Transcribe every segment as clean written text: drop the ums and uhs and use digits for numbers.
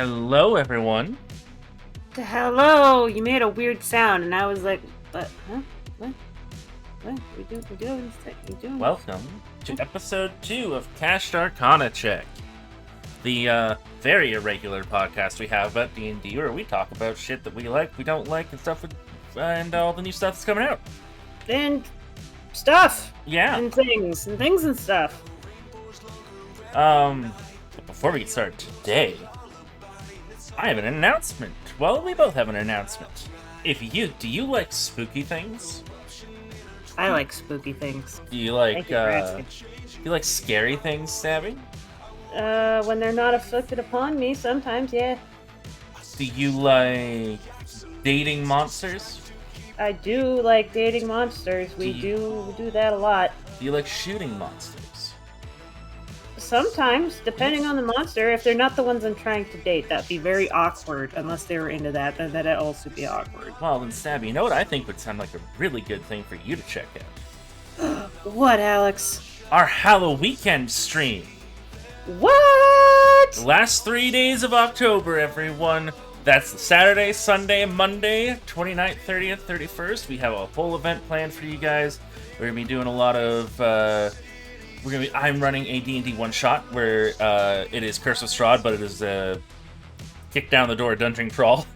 Hello, everyone. Hello, you made a weird sound, and I was like, "But, huh? What? What? We doing this? We doing?" Welcome to episode 2 of Cached Arcana Check, the very irregular podcast we have about D&D, where we talk about shit that we like, we don't like, and stuff, and all the new stuff that's coming out. And stuff. Yeah. And things and stuff. But before we get started today, I have an announcement. Well, we both have an announcement. Do you like spooky things? I like spooky things. Do you like, Thank you for asking. do you like scary things, Stabby? When they're not afflicted upon me, sometimes, yeah. Do you like dating monsters? I do like dating monsters. We do that a lot. Do you like shooting monsters? Sometimes, depending on the monster, if they're not the ones I'm trying to date, that'd be very awkward. Unless they were into that, then that'd also be awkward. Well, then, Stabby, you know what I think would sound like a really good thing for you to check out? What, Alex? Our Halloween stream. What? The last 3 days of October, everyone. That's Saturday, Sunday, Monday, 29th, 30th, 31st. We have a whole event planned for you guys. We're going to be doing a lot of... I'm running a D&D one-shot where it is Curse of Strahd, but it is kick down the door dungeon crawl.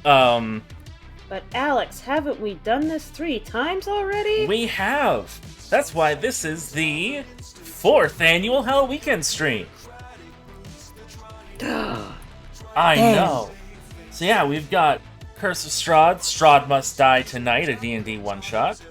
But Alex, haven't we done this 3 times already? We have. That's why this is the 4th annual Hell Weekend stream. I know. So yeah, we've got Curse of Strahd, Strahd Must Die Tonight, a D&D one-shot.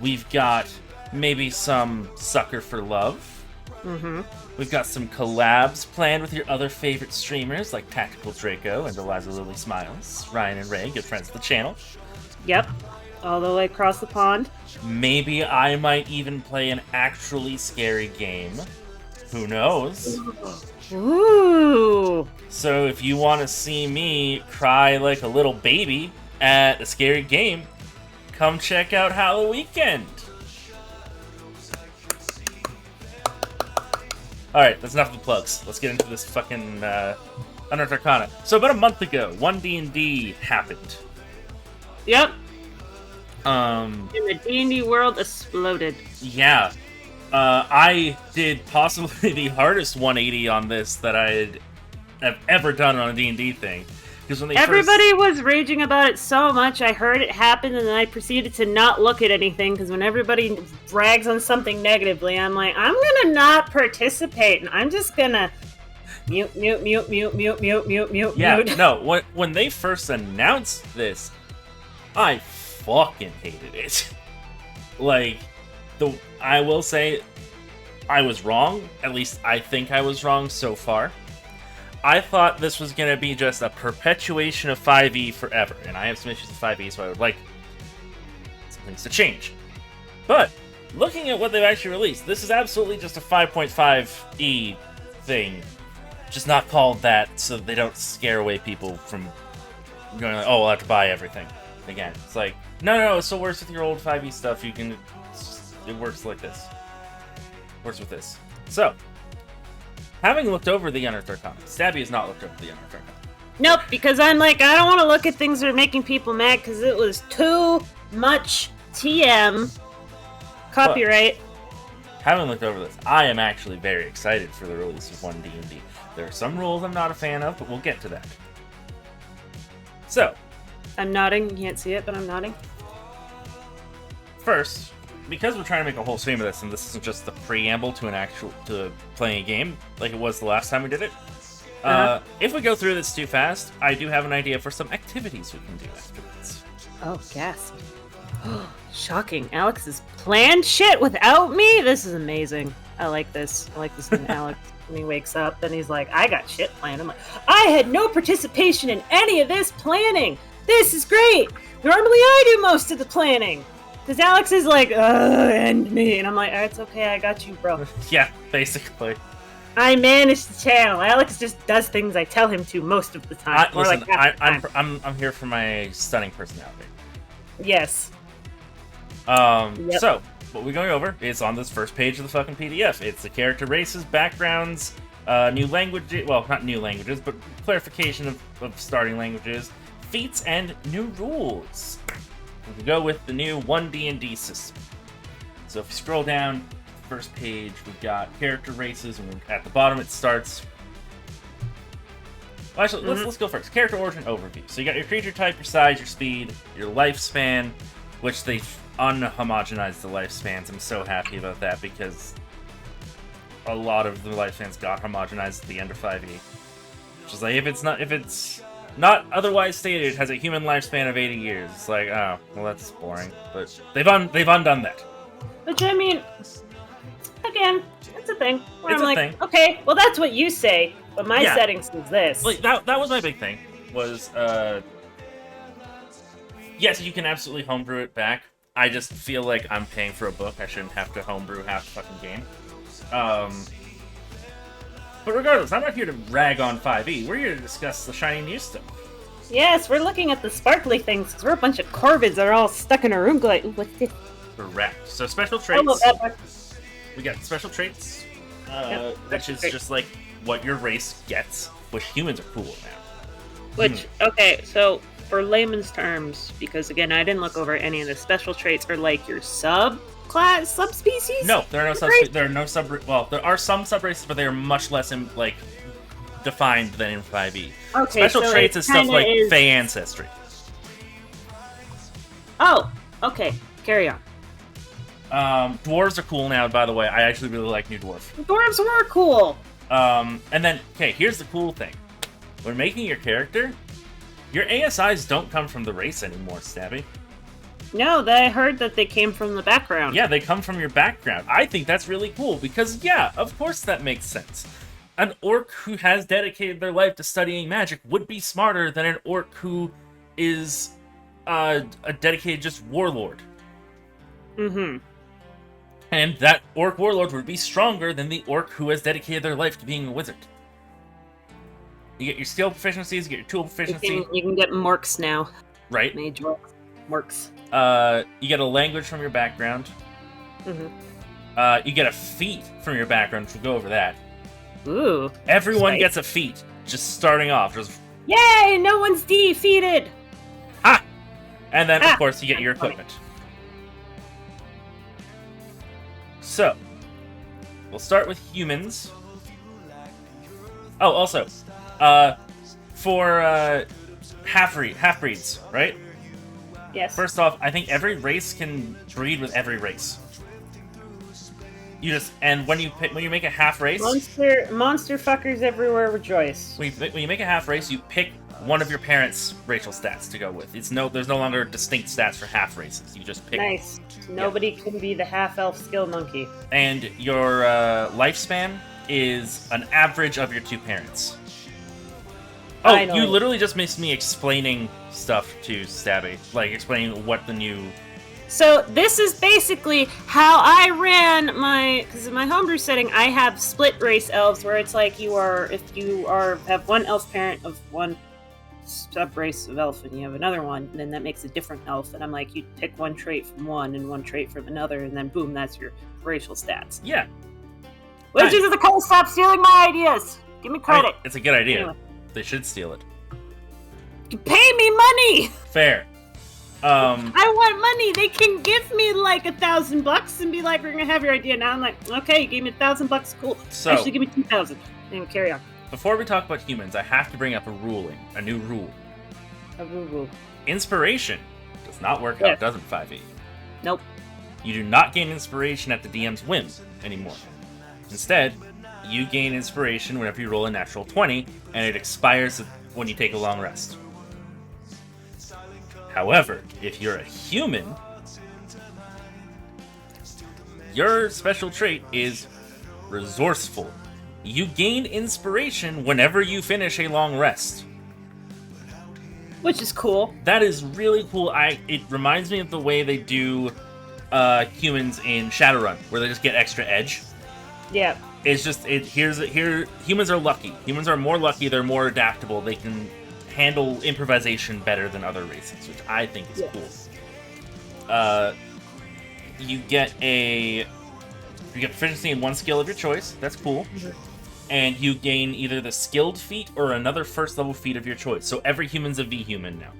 We've got maybe some Sucker for Love. Mm-hmm. We've got some collabs planned with your other favorite streamers like Tactical Draco and Eliza Lily Smiles, Ryan and Ray, good friends of the channel. Yep. All the way across the pond. Maybe I might even play an actually scary game. Who knows? Ooh. So if you want to see me cry like a little baby at a scary game, come check out Halloween Weekend. Alright, that's enough of the plugs. Let's get into this fucking Unearthed Arcana. So about a month ago, 1D&D happened. Yep. And the D&D world exploded. Yeah. I did possibly the hardest 180 on this that I have ever done on a D&D thing. Because when Everybody was raging about it so much, I heard it happen, and then I proceeded to not look at anything, because when everybody brags on something negatively, I'm like, I'm gonna not participate, and I'm just gonna mute. Yeah, no, when they first announced this, I fucking hated it. Like, I will say, I was wrong. At least I think I was wrong so far. I thought this was going to be just a perpetuation of 5e forever, and I have some issues with 5e, so I would like some things to change. But, looking at what they've actually released, this is absolutely just a 5.5e thing, just not called that so they don't scare away people from going like, oh, I'll have to buy everything again. It's like, no, it still works with your old 5e stuff. It works like this. Works with this. So, having looked over the Unearthed Arcana, Stabby has not looked over the Unearthed Arcana. Nope, because I'm like, I don't want to look at things that are making people mad, because it was too much TM. Copyright. But, having looked over this, I am actually very excited for the release of 1D&D. There are some rules I'm not a fan of, but we'll get to that. So, I'm nodding. You can't see it, but I'm nodding. First, because we're trying to make a whole stream of this, and this isn't just the preamble to playing a game like it was the last time we did it. If we go through this too fast, I do have an idea for some activities we can do afterwards. Oh, gasp. Shocking. Alex has planned shit without me? This is amazing. I like this. I like this when Alex, when he wakes up, then he's like, I got shit planned. I'm like, I had no participation in any of this planning. This is great. Normally I do most of the planning. Because Alex is like, and me. And I'm like, it's okay, I got you, bro. Yeah, basically. I manage the channel. Alex just does things I tell him to most of the time. I'm here for my stunning personality. Yes. So, what we're going over is on this first page of the fucking PDF. It's the character races, backgrounds, New languages, well, not new languages, but clarification of starting languages, feats, and new rules. We can go with the new 1D&D system. So if you scroll down, first page, we've got character races, and at the bottom it starts... Well, actually, let's go first. Character origin overview. So you got your creature type, your size, your speed, your lifespan, which they've unhomogenized the lifespans. I'm so happy about that because a lot of the lifespans got homogenized at the end of 5e. Which is like, if it's not otherwise stated, it has a human lifespan of 80 years. It's like, oh, well, that's boring. But they've undone that. Which, I mean, again, it's a thing. Where It's I'm a like, thing. okay, well, that's what you say, but my Yeah. settings is this. Like, that was my big thing. Was, yes, you can absolutely homebrew it back. I just feel like I'm paying for a book. I shouldn't have to homebrew half the fucking game. But regardless, I'm not here to rag on 5e. We're here to discuss the shiny new stuff. Yes, we're looking at the sparkly things, because we're a bunch of corvids that are all stuck in a room going, ooh, what's this? Correct. So special I love traits. that. We got special traits, Yep, which is just like what your race gets, which humans are cool now. Which, okay, so for layman's terms, because again, I didn't look over any of the special traits, are like your subclass, subspecies? No, there are no Right. there are no well, there are some subraces, but they are much less defined than in 5e. Okay, Special so traits it is stuff kinda like is- Fey ancestry. Oh, okay, carry on. Dwarves are cool now, by the way. I actually really like new dwarf. Dwarves were cool. And then, okay, here's the cool thing. When making your character, your ASIs don't come from the race anymore, Stabby. No, I heard that they came from the background. Yeah, they come from your background. I think that's really cool because, yeah, of course that makes sense. An orc who has dedicated their life to studying magic would be smarter than an orc who is a dedicated just warlord. Mm-hmm. And that orc warlord would be stronger than the orc who has dedicated their life to being a wizard. You get your skill proficiencies, you get your tool proficiency. You can get morks now. Right. Mage orcs. Morks. You get a language from your background. Mm-hmm. You get a feat from your background, which we'll go over that. Ooh. Everyone Nice. gets a feat, just starting off. Just, Yay! No one's defeated! and then, of Ah, course, you get your that's funny. equipment. So, we'll start with humans. Oh, also, for half-breeds, right? Yes. First off, I think every race can breed with every race. And when you make a half race, Monster fuckers everywhere rejoice. when you make a half race, you pick one of your parents' racial stats to go with. There's no longer distinct stats for half races. You just pick. Nice. Nobody can be the half-elf skill monkey. And your lifespan is an average of your two parents. Oh, I know. you literally just missed me explaining stuff to Stabby, like explaining what the new. So this is basically how I ran because in my homebrew setting, I have split race elves where it's like if you have one elf parent of one sub race of elf and you have another one, then that makes a different elf. And I'm like, you pick one trait from one and one trait from another, and then boom, that's your racial stats. Yeah, Which Nice. is the call. Stop stealing my ideas. Give me credit. it's a good idea. Anyway. They should steal it. Pay me money. Fair. I want money. They can give me like $1,000 and be like, "We're gonna have your idea now." I'm like, "Okay, you gave me $1,000. Cool. So- Actually, give me 2,000." And carry on. Before we talk about humans, I have to bring up a new rule. A woo-woo. Inspiration does not work Yeah. out, doesn't 5e? Nope. You do not gain inspiration at the DM's whim anymore. Instead, you gain inspiration whenever you roll a natural 20, and it expires when you take a long rest. However, if you're a human, your special trait is resourceful. You gain inspiration whenever you finish a long rest. Which is cool. That is really cool. It reminds me of the way they do humans in Shadowrun, where they just get extra edge. Yeah. It's just humans are lucky. Humans are more lucky, they're more adaptable, they can handle improvisation better than other races, which I think is cool. You get proficiency in one skill of your choice. That's cool. and you gain either the skilled feat or another first level feat of your choice. So every human's a V-human now.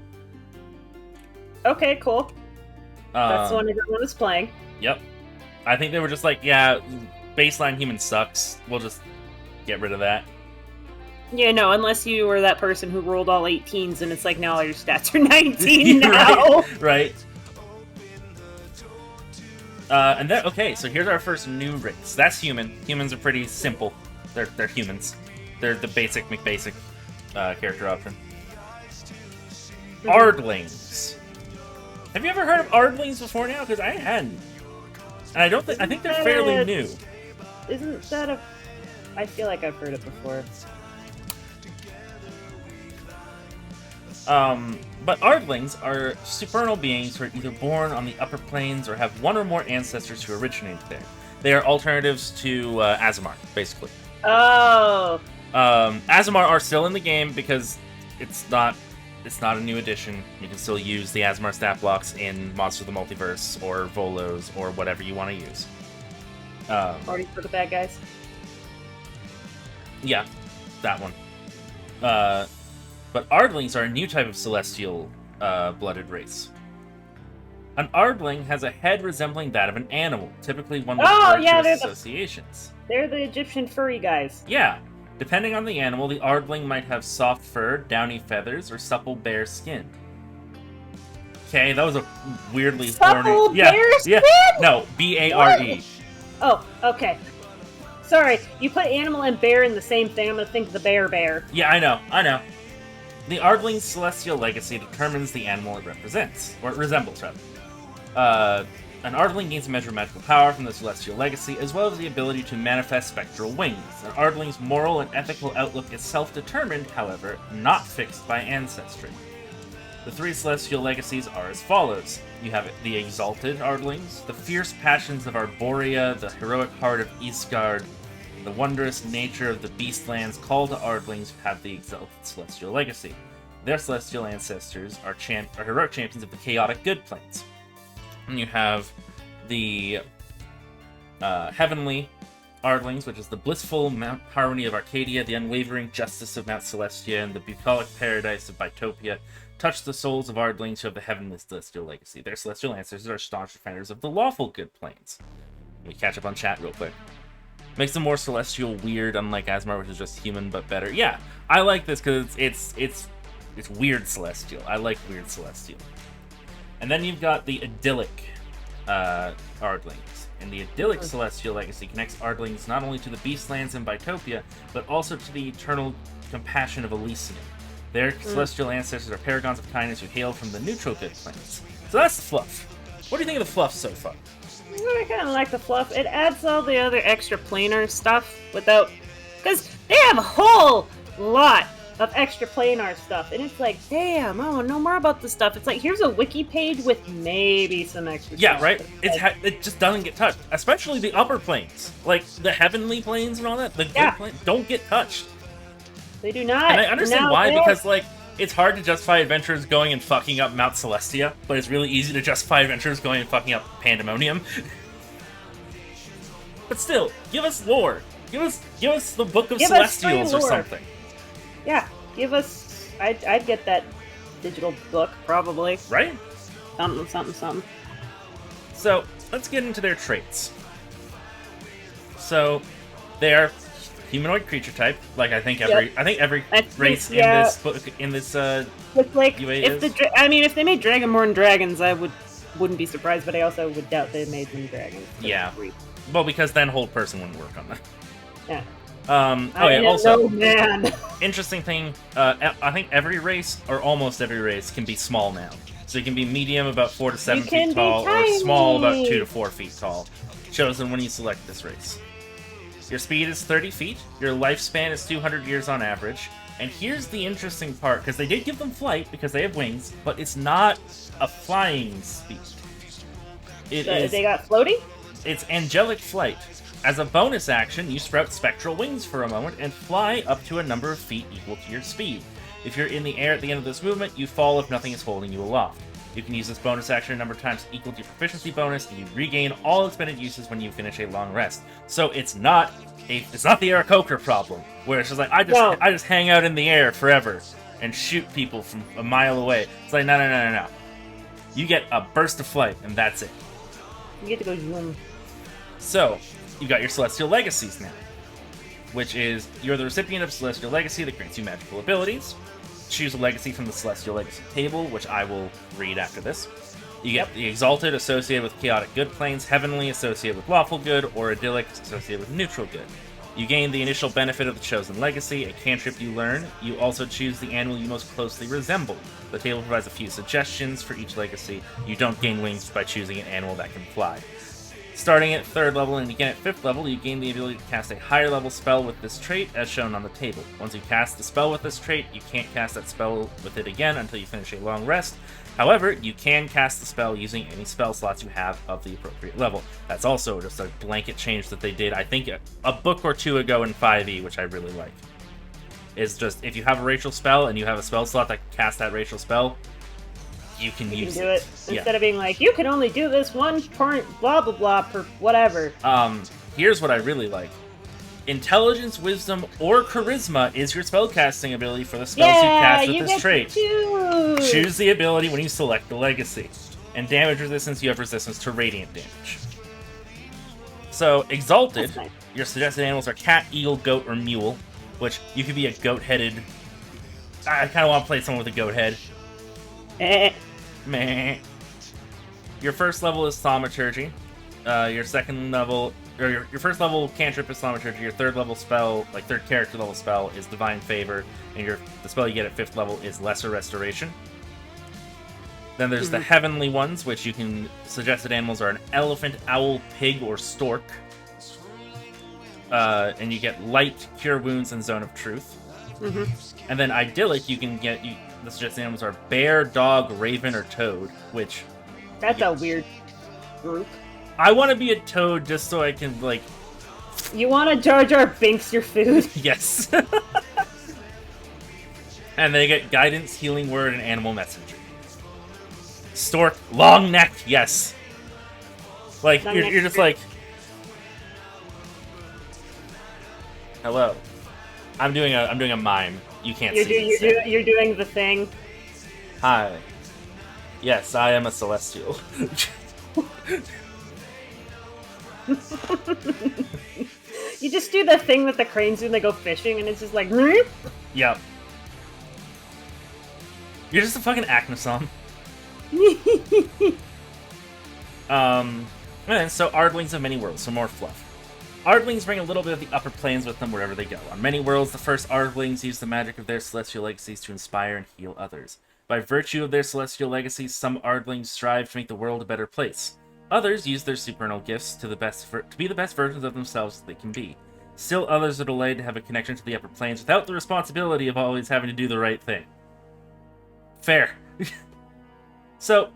Okay, cool. That's the one everyone was playing. Yep. I think they were just like, yeah, baseline human sucks. We'll just get rid of that. Yeah, no, unless you were that person who rolled all 18s and it's like, now all your stats are 19 now. Right. And then, okay, so here's our first new race. That's human. Humans are pretty simple. They're humans. They're the basic McBasic character option. Ardlings. Have you ever heard of Ardlings before now? Because I hadn't. And I don't think I think they're fairly new. Isn't that a? I feel like I've heard it before. But Ardlings are supernal beings who are either born on the upper planes or have one or more ancestors who originated there. They are alternatives to Azamar, basically. Oh. Azamar are still in the game because it's not a new edition. You can still use the Azamar stat blocks in Monster of the Multiverse or Volos or whatever you want to use. Already for the bad guys. Yeah, that one. But Ardlings are a new type of celestial blooded race. An Ardling has a head resembling that of an animal, typically one with virtuous associations. They're the Egyptian furry guys. Yeah. Depending on the animal, the Ardling might have soft fur, downy feathers, or supple bare skin. Okay, that was a weirdly supple horny... bare skin? No, B-A-R-E. Oh, okay. Sorry, you put animal and bear in the same thing, I'm gonna think the bear. Yeah, I know. The Ardling's celestial legacy determines the animal it represents, or it resembles, rather. An Ardling gains a measure of magical power from the celestial legacy, as well as the ability to manifest spectral wings. An Ardling's moral and ethical outlook is self-determined, however, not fixed by ancestry. The three celestial legacies are as follows. You have the exalted Ardlings, the fierce passions of Arborea, the heroic heart of Isgard, the wondrous nature of the Beastlands call to Ardlings who have the exalted celestial legacy. Their celestial ancestors are heroic champions of the chaotic good planes. And you have the heavenly Ardlings, which is the blissful Mount Harmony of Arcadia, the unwavering justice of Mount Celestia, and the bucolic paradise of Bitopia, touch the souls of Ardlings who have the heavenly celestial legacy. Their celestial ancestors are staunch defenders of the lawful good planes. Let me catch up on chat real quick. Makes them more celestial weird, unlike Azamar, which is just human but better. Yeah, I like this because it's weird celestial. I like weird celestial. And then you've got the idyllic Ardlings. And the idyllic celestial legacy connects Ardlings not only to the Beastlands and Bitopia, but also to the eternal compassion of Elysium. Their celestial ancestors are paragons of kindness who hail from the neutral good planes. So that's the fluff. What do you think of the fluff so far? I kind of like the fluff. It adds all the other extra planar stuff without... Because they have a whole lot of extra planar stuff. And it's like, damn, I want to know more about this stuff. It's like, here's a wiki page with maybe some extra stuff. Yeah, right? It just doesn't get touched. Especially the upper planes. Like, the heavenly planes and all that. The good planes don't get touched. They do not. And I understand why, because, like, it's hard to justify adventurers going and fucking up Mount Celestia, but it's really easy to justify adventurers going and fucking up Pandemonium. But still, give us lore. Give us the Book of Celestials or something. Yeah, give us... I'd get that digital book, probably. Right? Something. So, let's get into their traits. So, they are humanoid creature type, like I think every race in this book it's like UA if is. If they made Dragonborn dragons, I wouldn't be surprised, but I also would doubt they made them dragons. Yeah. Well, because then whole person wouldn't work on that. Yeah. Also, man. Interesting thing, I think every race, or almost every race, can be small now. So you can be medium, about 4 to 7 feet tall, or small, about 2 to 4 feet tall. Chosen when you select this race. Your speed is 30 feet, your lifespan is 200 years on average, and here's the interesting part, because they did give them flight, because they have wings, but it's not a flying speed. They got floating? It's angelic flight. As a bonus action, you sprout spectral wings for a moment and fly up to a number of feet equal to your speed. If you're in the air at the end of this movement, you fall if nothing is holding you aloft. You can use this bonus action a number of times equal to your proficiency bonus, and you regain all expended uses when you finish a long rest. So it's not it's not the Aarakocra problem, where it's just like I just hang out in the air forever and shoot people from a mile away. It's like no. You get a burst of flight, and that's it. You get to go zoom. So, you got your Celestial Legacies now, which is you're the recipient of Celestial Legacy that grants you magical abilities. Choose a legacy from the Celestial Legacy table, which I will read after this. You get the Exalted associated with Chaotic Good planes, Heavenly associated with Lawful Good, or Idyllic associated with Neutral Good. You gain the initial benefit of the chosen legacy, a cantrip you learn. You also choose the animal you most closely resemble. The table provides a few suggestions for each legacy. You don't gain wings by choosing an animal that can fly. Starting at 3rd level and again at 5th level, you gain the ability to cast a higher level spell with this trait, as shown on the table. Once you cast the spell with this trait, you can't cast that spell with it again until you finish a long rest. However, you can cast the spell using any spell slots you have of the appropriate level. That's also just a blanket change that they did, I think, a book or two ago in 5e, which I really like. Is just, if you have a racial spell and you have a spell slot that can cast that racial spell, you can use it. Instead of being like, you can only do this one point, blah blah blah, per whatever. Here's what I really like. Intelligence, Wisdom, or Charisma is your spellcasting ability for the spells you cast with this trait. Choose the ability when you select the legacy. And damage resistance, you have resistance to radiant damage. So, Exalted, nice. Your suggested animals are cat, eagle, goat, or mule, which you could be a goat-headed... I kind of want to play someone with a goat head. Meh. Your first level is Thaumaturgy. Your second level... Or your first level cantrip is Thaumaturgy, your 3rd level spell, like 3rd character level spell, is Divine Favor, and the spell you get at 5th level is Lesser Restoration. Then there's the Heavenly ones, which you can... Suggested animals are an elephant, owl, pig, or stork. And you get Light, Cure Wounds, and Zone of Truth. And then Idyllic, you can get... The suggested animals are bear, dog, raven, or toad, which... That's a weird group. I want to be a toad just so I can, like... You want to Jar Jar Binks your food? Yes. And they get Guidance, Healing Word, and Animal Messenger. Stork, long neck, yes. Like, you're just like... Hello. I'm doing a mime. You can't see it. You're doing the thing. Hi. Yes, I am a Celestial. You just do the thing that the cranes do when they go fishing, and it's just like... Yep. You're just a fucking Acnosome. And so Ardlings of many worlds, so more fluff. Ardlings bring a little bit of the upper planes with them wherever they go. On many worlds, the first Ardlings use the magic of their celestial legacies to inspire and heal others. By virtue of their celestial legacies, some Ardlings strive to make the world a better place. Others use their supernal gifts to be the best versions of themselves that they can be. Still others are delayed to have a connection to the upper planes without the responsibility of always having to do the right thing. Fair. So,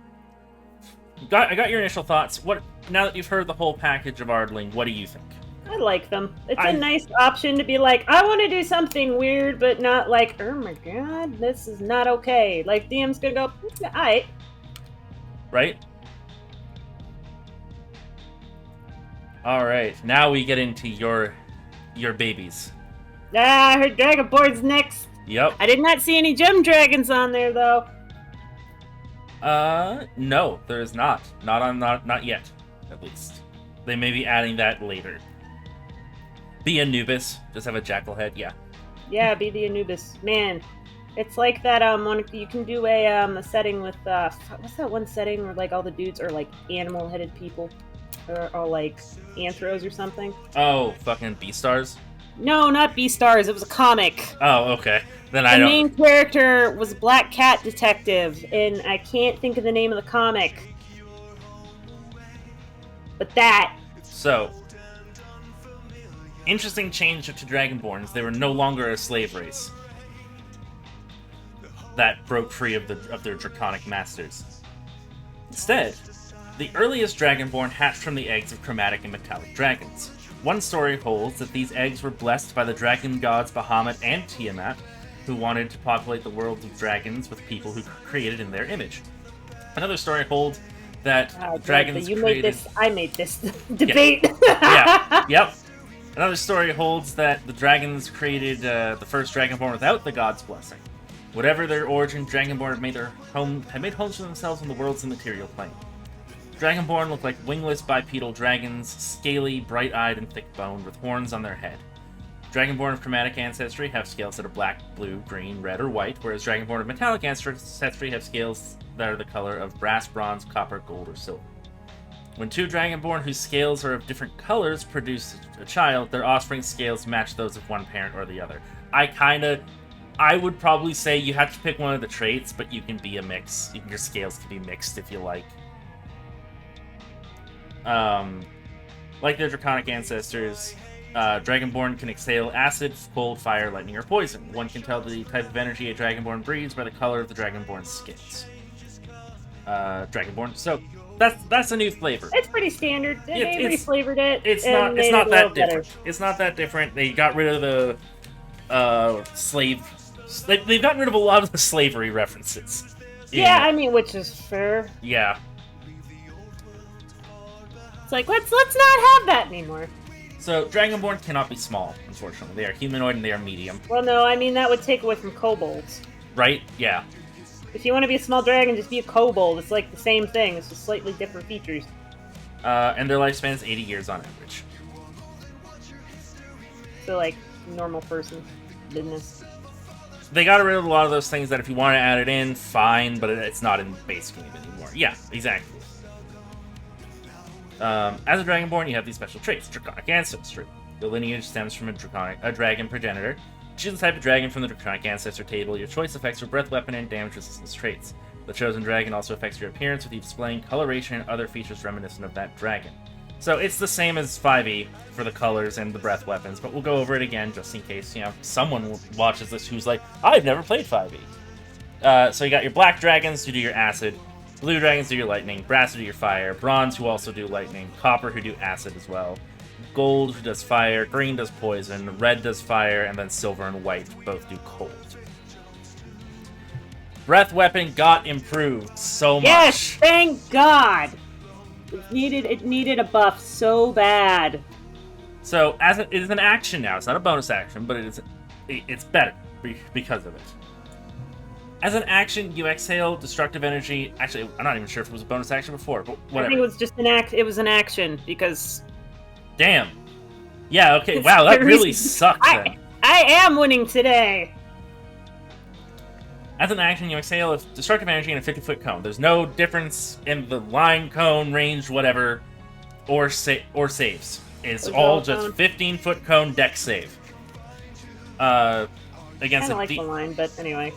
I got your initial thoughts. What now that you've heard the whole package of Ardling, what do you think? I like them. It's a nice option to be like, I want to do something weird, but not like, oh my god, this is not okay. Like, DM's gonna go, alright. Right? Alright, now we get into your babies. Ah, I heard Dragonborn's next. Yep. I did not see any gem dragons on there, though. No, there is not. Not yet, at least. They may be adding that later. Be Anubis. Just have a jackal head, yeah. Yeah, be the Anubis. Man, it's like that, one, you can do a setting with, what's that one setting where, like, all the dudes are, like, animal-headed people? Or like, anthros or something? Oh, fucking Beastars? No, not Beastars. It was a comic. Oh, okay. Then the main character was a black cat detective, and I can't think of the name of the comic. But that. So, interesting change to Dragonborns. They were no longer a slave race that broke free of their draconic masters. Instead, the earliest Dragonborn hatched from the eggs of chromatic and metallic dragons. One story holds that these eggs were blessed by the dragon gods Bahamut and Tiamat, who wanted to populate the world of dragons with people who created in their image. Another story holds that dragons you created... made this, I made this debate. Yeah. Yep. Another story holds that the dragons created the first Dragonborn without the god's blessing. Whatever their origin, Dragonborn had made homes for themselves on the world's immaterial plane. Dragonborn look like wingless bipedal dragons, scaly, bright-eyed, and thick-boned, with horns on their head. Dragonborn of chromatic ancestry have scales that are black, blue, green, red, or white, whereas Dragonborn of metallic ancestry have scales that are the color of brass, bronze, copper, gold, or silver. When two Dragonborn whose scales are of different colors produce a child, their offspring scales match those of one parent or the other. I would probably say you have to pick one of the traits, but you can be a mix. Your scales can be mixed if you like. Like their draconic ancestors, Dragonborn can exhale acid, cold, fire, lightning, or poison. One can tell the type of energy a Dragonborn breathes by the color of the Dragonborn's skins. Dragonborn. So that's a new flavor. It's pretty standard. They reflavored it. It's not that different. It's not that different. They got rid of the slave. They've gotten rid of a lot of the slavery references. Yeah, I mean, which is fair. Yeah. It's like, let's not have that anymore. So, Dragonborn cannot be small, unfortunately. They are humanoid and they are medium. Well, no, I mean, that would take away from kobolds. Right? Yeah. If you want to be a small dragon, just be a kobold. It's like the same thing. It's just slightly different features. And their lifespan is 80 years on average. So, like, normal person business. They got rid of a lot of those things that if you want to add it in, fine, but it's not in base game anymore. Yeah, exactly. As a Dragonborn, you have these special traits. Draconic ancestry. The lineage stems from a dragon progenitor. Choose the type of dragon from the Draconic Ancestor table. Your choice affects your breath weapon and damage resistance traits. The chosen dragon also affects your appearance, with you displaying coloration and other features reminiscent of that dragon. So it's the same as 5e for the colors and the breath weapons, but we'll go over it again just in case, someone watches this who's like, I've never played 5e. So you got your black dragons who do your acid, blue dragons do your lightning, brass who do your fire, bronze who also do lightning, copper who do acid as well, gold who does fire, green does poison, red does fire, and then silver and white both do cold. Breath weapon got improved so much. Yes, thank God. It needed a buff so bad. So it is an action now. It's not a bonus action, but it's better because of it. As an action, you exhale destructive energy. Actually, I'm not even sure if it was a bonus action before, but whatever. I think it was just It was an action because. Damn. Yeah. Okay. Wow. That really sucked. I am winning today. As an action, you exhale a destructive energy in a 50-foot cone. There's no difference in the line, cone, range, whatever, or saves. It's all just 15-foot cone dex save. Against I like the line, but anyway.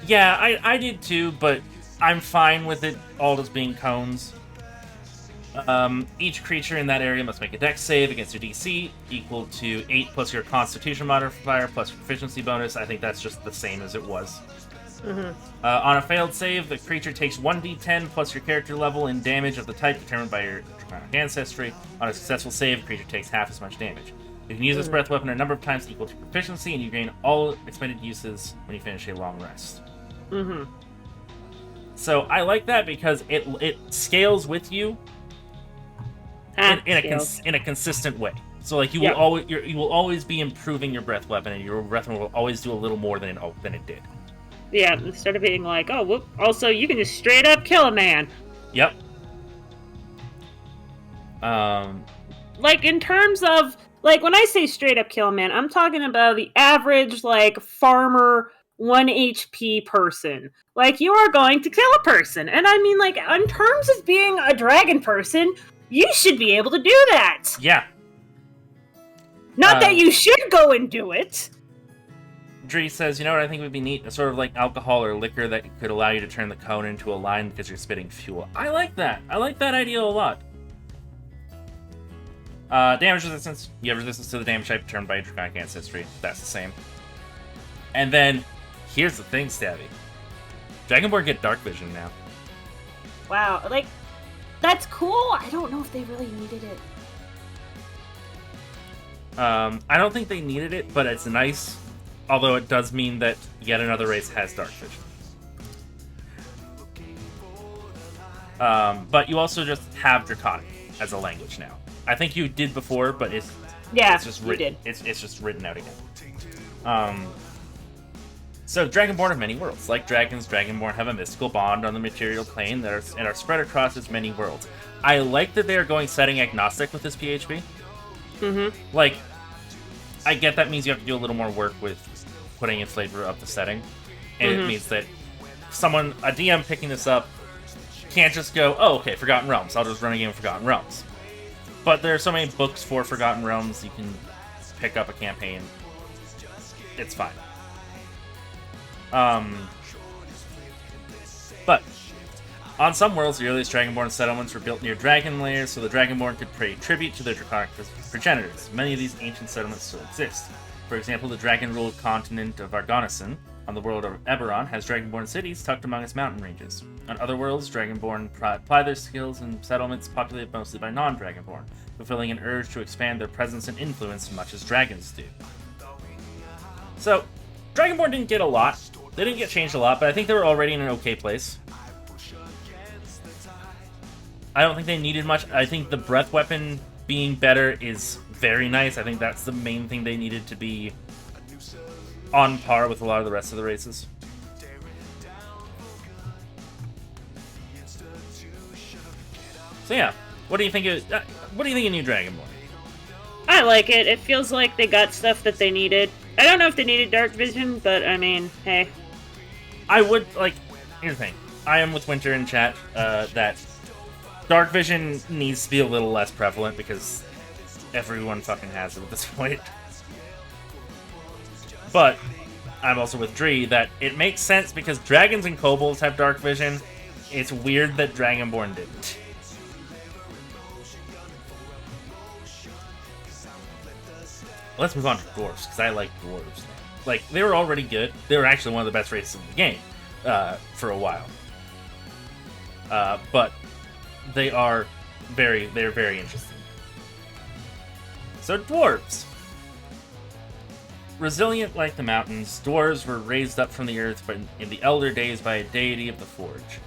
Yeah, I did too, but I'm fine with it all just being cones. Each creature in that area must make a dex save against your DC equal to 8 plus your Constitution modifier plus your proficiency bonus. I think that's just the same as it was. Mm-hmm. On a failed save, the creature takes 1d10 plus your character level in damage of the type determined by your draconic ancestry. On a successful save, the creature takes half as much damage. You can use this breath weapon a number of times equal to proficiency, and you gain all expended uses when you finish a long rest. Mm-hmm. So I like that because it scales with you in a consistent way. So like you will always be improving your breath weapon, and your breath weapon will always do a little more than it did. Yeah, instead of being like, oh, whoop, also you can just straight up kill a man. Yep. Like in terms of like when I say straight up kill a man, I'm talking about the average like farmer 1 HP person. Like you are going to kill a person, and I mean like in terms of being a dragon person, you should be able to do that. Yeah. Not that you should go and do it. Dree says, you know what I think would be neat? A sort of like alcohol or liquor that could allow you to turn the cone into a line because you're spitting fuel. I like that. I like that idea a lot. Damage resistance. You have resistance to the damage type determined by your draconic ancestry. That's the same. And then, here's the thing, Stabby. Dragonborn get dark vision now. Wow, like, that's cool. I don't know if they really needed it. I don't think they needed it, but it's nice. Although it does mean that yet another race has dark vision. But you also just have Draconic as a language now. I think you did before, but Yeah, It's just you did. It's just written out again. So, Dragonborn have many worlds. Like dragons, Dragonborn have a mystical bond on the material plane and are spread across its many worlds. I like that they are going setting agnostic with this PHP. Mm-hmm. Like, I get that means you have to do a little more work with putting in flavor of the setting. And it means that a DM picking this up, can't just go, oh, okay, Forgotten Realms. I'll just run a game of Forgotten Realms. But there are so many books for Forgotten Realms, you can pick up a campaign. It's fine. But on some worlds, the earliest Dragonborn settlements were built near dragon lairs, so the Dragonborn could pay tribute to their draconic progenitors. Many of these ancient settlements still exist. For example, the dragon-ruled continent of Argonison on the world of Eberron has Dragonborn cities tucked among its mountain ranges. On other worlds, Dragonborn apply their skills in settlements populated mostly by non-Dragonborn, fulfilling an urge to expand their presence and influence much as dragons do. So, Dragonborn didn't get a lot. They didn't get changed a lot, but I think they were already in an okay place. I don't think they needed much. I think the breath weapon being better is very nice. I think that's the main thing they needed to be on par with a lot of the rest of the races. So yeah, what do you think of New Dragonborn? I like it. It feels like they got stuff that they needed. I don't know if they needed dark vision, but I mean, hey. I would, here's the thing. I am with Winter in chat, that dark vision needs to be a little less prevalent because everyone fucking has it at this point. But I'm also with Dree that it makes sense because dragons and kobolds have dark vision. It's weird that Dragonborn didn't. Let's move on to dwarves, because I like dwarves. Like, they were already good. They were actually one of the best races in the game for a while. But they're very interesting. So, dwarves. Resilient like the mountains, dwarves were raised up from the earth in the elder days by a deity of the forge.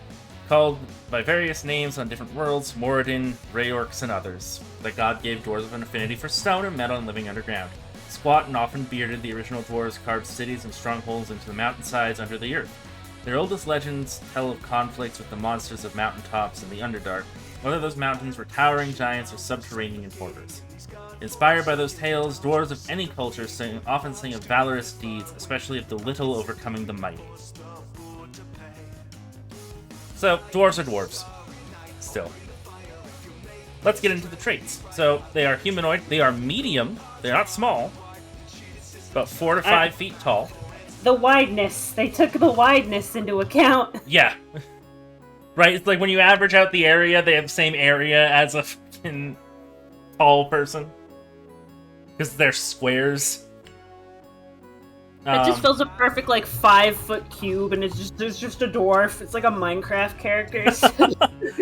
Called by various names on different worlds, Moradin, Rayorks, and others. The god gave dwarves an affinity for stone and metal and living underground. Squat and often bearded, the original dwarves carved cities and strongholds into the mountainsides under the earth. Their oldest legends tell of conflicts with the monsters of mountaintops and the Underdark, whether those mountains were towering giants or subterranean horrors. Inspired by those tales, dwarves of any culture often sing of valorous deeds, especially of the little overcoming the mighty. So, dwarves are dwarves. Still. Let's get into the traits. So, they are humanoid, they are medium, they're not small, about 4 to 5 feet tall. The wideness. They took the wideness into account. Yeah. Right? It's like when you average out the area, they have the same area as a fucking tall person. Because they're squares. It just feels a perfect, 5-foot cube, and it's just a dwarf. It's like a Minecraft character.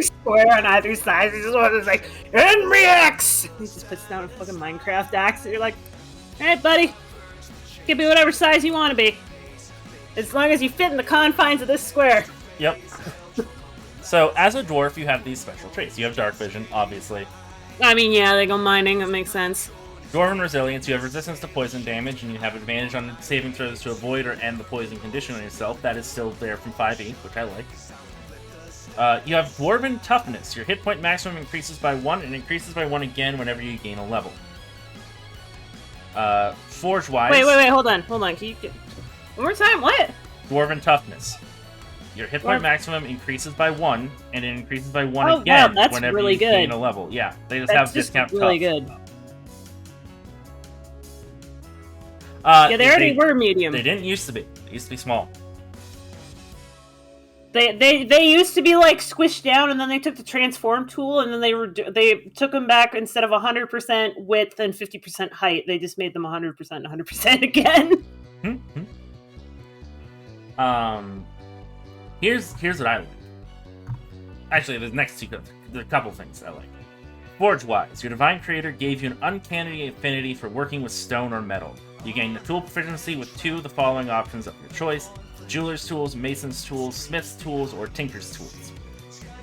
Square on either side. It's just one that's like, Henry X! He just puts down a fucking Minecraft axe, and you're like, alright, buddy. You can be whatever size you want to be. As long as you fit in the confines of this square. Yep. So, as a dwarf, you have these special traits. You have dark vision, obviously. I mean, yeah, they go mining. That makes sense. Dwarven resilience, you have resistance to poison damage, and you have advantage on saving throws to avoid or end the poison condition on yourself. That is still there from 5e, which I like. You have Dwarven toughness. Your hit point maximum increases by 1, and increases by 1 again whenever you gain a level. Forge-wise... Wait, hold on. Can you get... One more time, what? Dwarven toughness. Your hit point maximum increases by 1, and it increases by 1 again whenever you gain a level. Yeah, they just have discount tough. Really good. Yeah, they already were medium. They didn't used to be. They used to be small. They used to be squished down, and then they took the transform tool, and then they took them back. Instead of 100% width and 50% height, they just made them 100% again. Here's what I like. Actually, the next two, there are a couple things I like. Forge-wise, your divine creator gave you an uncanny affinity for working with stone or metal. You gain the tool proficiency with 2 of the following options of your choice: jeweler's tools, mason's tools, smith's tools, or tinker's tools.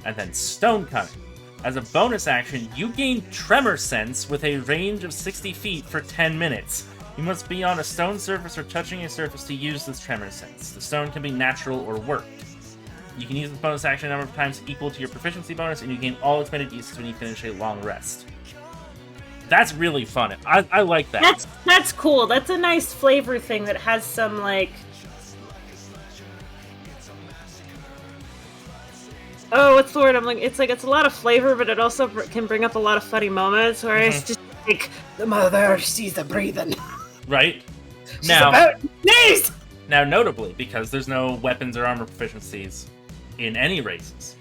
And then stone cutting. As a bonus action, you gain Tremor Sense with a range of 60 feet for 10 minutes. You must be on a stone surface or touching a surface to use this Tremor Sense. The stone can be natural or worked. You can use this bonus action a number of times equal to your proficiency bonus, and you gain all expended uses when you finish a long rest. That's really fun. I like that. That's cool. That's a nice flavor thing that has some, like... Oh, what's the word? I'm like, it's a lot of flavor, but it also can bring up a lot of funny moments where it's just like, the mother, she's a breathing. Right? She's about knees! Now, notably, because there's no weapons or armor proficiencies in any races,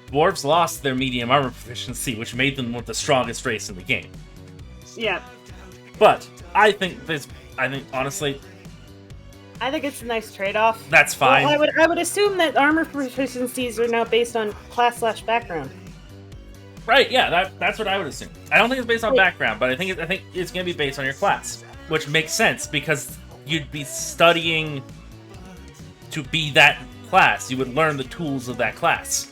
dwarves lost their medium armor proficiency, which made them the strongest race in the game. Yeah. But I think honestly, I think it's a nice trade-off. That's fine. Well, I would assume that armor proficiencies are now based on class/background. Right? Yeah, that's what I would assume. I don't think it's based on background, but I think it's going to be based on your class, which makes sense because you'd be studying to be that class. You would learn the tools of that class.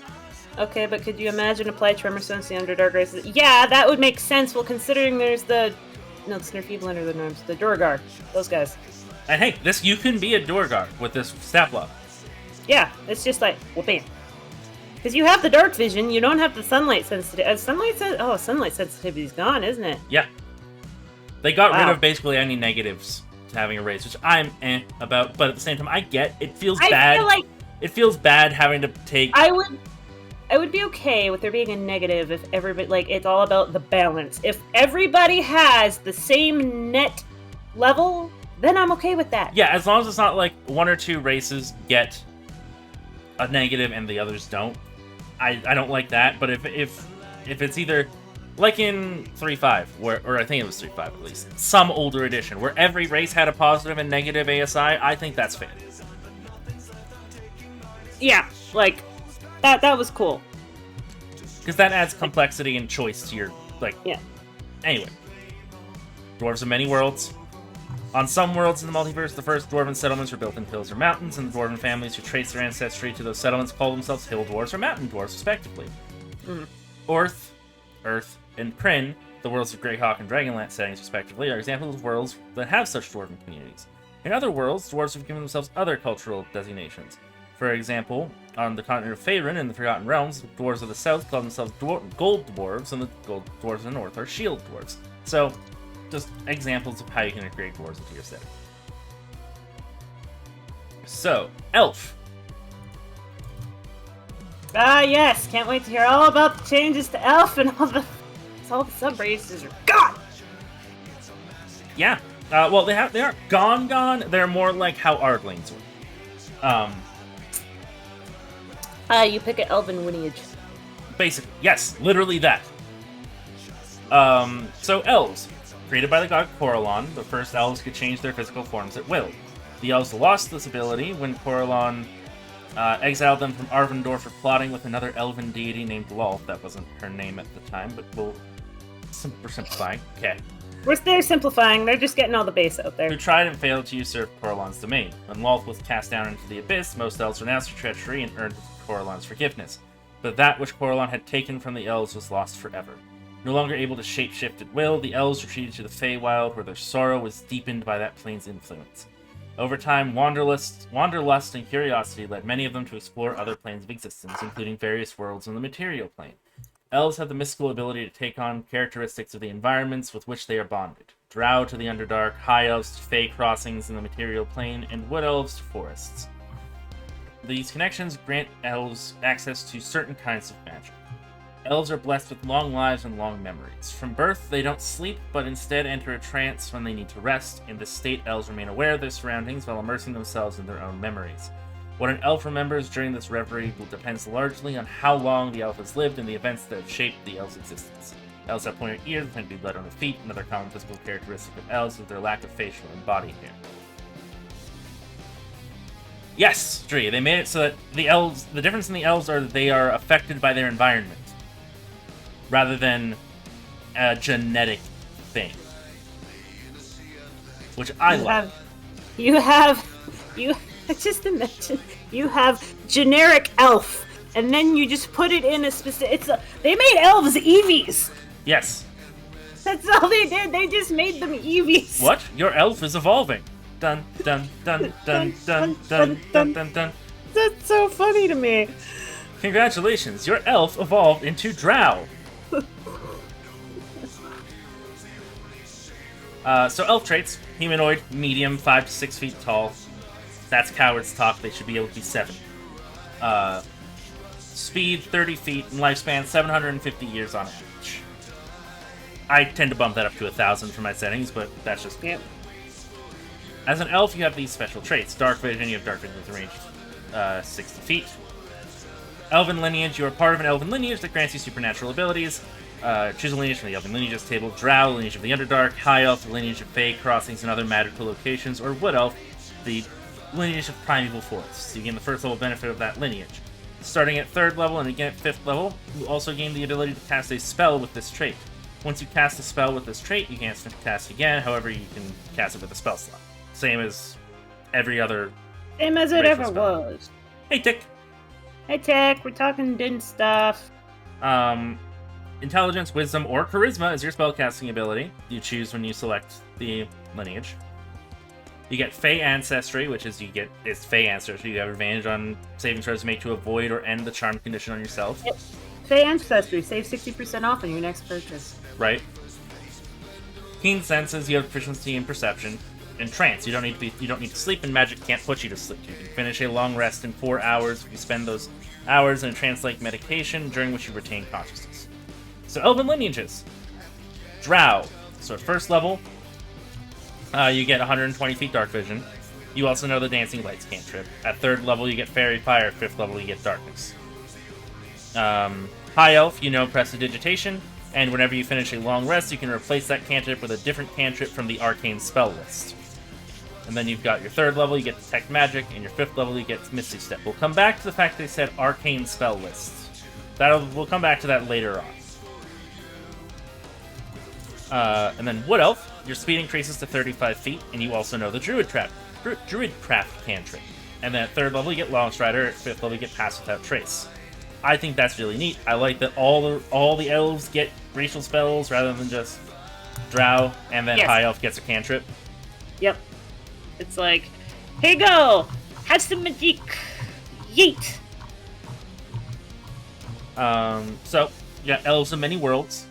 Okay, but could you imagine apply Tremor Sense to the Underdark races? Yeah, that would make sense. Well, considering there's the Snurfeeble under the norms, the Durgar, those guys. And hey, you can be a Durgar with this stat block. Yeah, it's just like, well, bam. Because you have the dark vision, you don't have the sunlight sensitivity. Sunlight sensitivity's gone, isn't it? Yeah. They got rid of basically any negatives to having a race, which I'm about, but at the same time, I get it feels bad. Feel like it feels bad having to take. I would be okay with there being a negative if everybody, like, it's all about the balance. If everybody has the same net level, then I'm okay with that. Yeah, as long as it's not like one or two races get a negative and the others don't. I don't like that, but if it's either like in 3.5, or I think it was 3.5 at least, some older edition where every race had a positive and negative ASI, I think that's fair. Yeah, like that was cool. Because that adds complexity and choice to your Yeah. Anyway, dwarves of many worlds. On some worlds in the multiverse, the first dwarven settlements were built in hills or mountains, and the dwarven families who trace their ancestry to those settlements call themselves hill dwarves or mountain dwarves, respectively. Orth, Earth, and Kryn, the worlds of Greyhawk and Dragonlance settings, respectively, are examples of worlds that have such dwarven communities. In other worlds, dwarves have given themselves other cultural designations. For example, on the continent of Faerun in the Forgotten Realms, the dwarves of the south call themselves gold dwarves, and the gold dwarves of the north are shield dwarves. So, just examples of how you can integrate dwarves into your setting. So, elf. Ah, yes. Can't wait to hear all about the changes to elf and all the sub-races are gone. Yeah. Well, they aren't gone. They're more like how Ardlings were. You pick an elven lineage. Basically, yes, literally that. So elves. Created by the god Corellon, the first elves could change their physical forms at will. The elves lost this ability when Corellon exiled them from Arvindor for plotting with another elven deity named Lolth. That wasn't her name at the time, but we're simplifying. Okay. They're simplifying, they're just getting all the base out there. Who tried and failed to usurp Corellon's domain. When Lolth was cast down into the abyss, most elves renounced their treachery and earned Corellon's forgiveness. But that which Corellon had taken from the elves was lost forever. No longer able to shapeshift at will, the elves retreated to the Feywild, where their sorrow was deepened by that plane's influence. Over time, wanderlust and curiosity led many of them to explore other planes of existence, including various worlds in the material plane. Elves have the mystical ability to take on characteristics of the environments with which they are bonded. Drow to the Underdark, High Elves to Fey crossings in the material plane, and Wood Elves to forests. These connections grant elves access to certain kinds of magic. Elves are blessed with long lives and long memories. From birth, they don't sleep, but instead enter a trance when they need to rest. In this state, elves remain aware of their surroundings while immersing themselves in their own memories. What an elf remembers during this reverie depends largely on how long the elf has lived and the events that have shaped the elf's existence. Elves have pointed ears, tend to be light on the feet. Another common physical characteristic of elves is their lack of facial and body hair. Yes, Dree, they made it so that the difference in the elves are that they are affected by their environment, rather than a genetic thing. Which I love. Just imagine, you have generic elf, and then you just put it in a specific. They made elves Eevees. Yes. That's all they did. They just made them Eevees. What? Your elf is evolving. Dun dun dun dun dun dun dun dun dun. That's so funny to me. Congratulations, your elf evolved into Drow. So elf traits: humanoid, medium, 5 to 6 feet tall. That's coward's talk. They should be able to be 7. Speed 30 feet and lifespan 750 years on average. I tend to bump that up to 1,000 for my settings, but that's just me. Yep. As an elf, you have these special traits. Dark vision, you have dark vision with a range 60 feet. Elven lineage, you are part of an elven lineage that grants you supernatural abilities. Choose a lineage from the elven lineages table. Drow, lineage of the Underdark. High elf, the lineage of Fey crossings and other magical locations. Or wood elf, the lineage of primeval forests. You gain the first level benefit of that lineage. Starting at 3rd level and again at 5th level, you also gain the ability to cast a spell with this trait. Once you cast a spell with this trait, you can't cast again, however you can cast it with a spell slot. Same as every other... Same as it ever was. Hey, Tick! Hey, Tick, we're talking din stuff. Intelligence, Wisdom, or Charisma is your spellcasting ability. You choose when you select the lineage. You get Fey Ancestry, which is it's Fey Ancestry. You have advantage on saving throws to make to avoid or end the charm condition on yourself. Yep. Fey Ancestry, save 60% off on your next purchase. Right. Keen Senses, you have proficiency in Perception. And Trance, you don't need to sleep, and magic can't put you to sleep. You can finish a long rest in 4 hours if you spend those hours in a trance-like meditation, during which you retain consciousness. So Elven lineages. Drow. So at 1st level, you get 120 feet dark vision. You also know the Dancing Lights cantrip. At 3rd level, you get Fairy Fire. At 5th level, you get Darkness. High Elf, you know Prestidigitation. And whenever you finish a long rest, you can replace that cantrip with a different cantrip from the Arcane spell list. And then you've got your 3rd level, you get Detect Magic, and your 5th level, you get Misty Step. We'll come back to the fact they said Arcane spell lists. We'll come back to that later on. And then Wood Elf, your speed increases to 35 feet, and you also know the Druidcraft cantrip. And then at 3rd level, you get Long Strider. At 5th level, you get Pass Without Trace. I think that's really neat. I like that all the elves get racial spells rather than just Drow, and then High Elf gets a cantrip. Yep. It's like, hey go! Have some magic! Yeet! So, you got Elves of Many Worlds.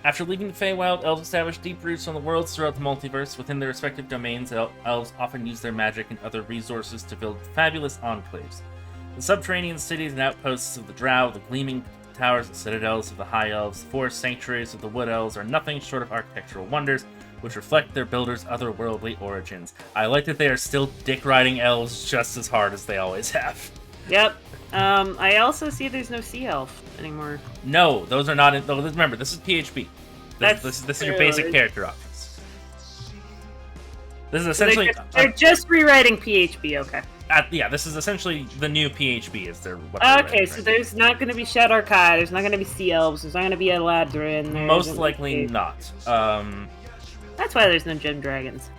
After leaving the Feywild, elves established deep roots on the worlds throughout the multiverse. Within their respective domains, elves often use their magic and other resources to build fabulous enclaves. The subterranean cities and outposts of the Drow, the gleaming towers and citadels of the High Elves, the forest sanctuaries of the Wood Elves are nothing short of architectural wonders, which reflect their builders' otherworldly origins. I like that they are still dick-riding elves just as hard as they always have. Yep. I also see there's no Sea Elf anymore. No, those are not... Remember, this is PHP. This is your basic character options. This is essentially... They're just rewriting PHP, okay. This is essentially the new PHP. Okay, so there's not going to be Shadow Kai, there's not going to be Sea Elves, there's not going to be Eladrin. Most likely not. That's why there's no Gem Dragons.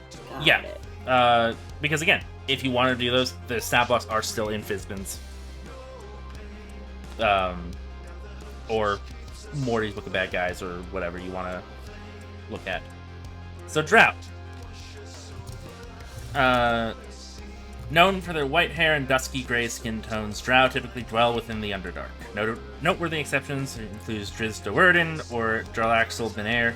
Because again, if you want to do those, the stat blocks are still in Fizbin's. Or Morty's Book of Bad Guys, or whatever you want to look at. So Drow. Known for their white hair and dusky gray skin tones, Drow typically dwell within the Underdark. Noteworthy exceptions include Driz Do'Urden or Jarlaxle Benair,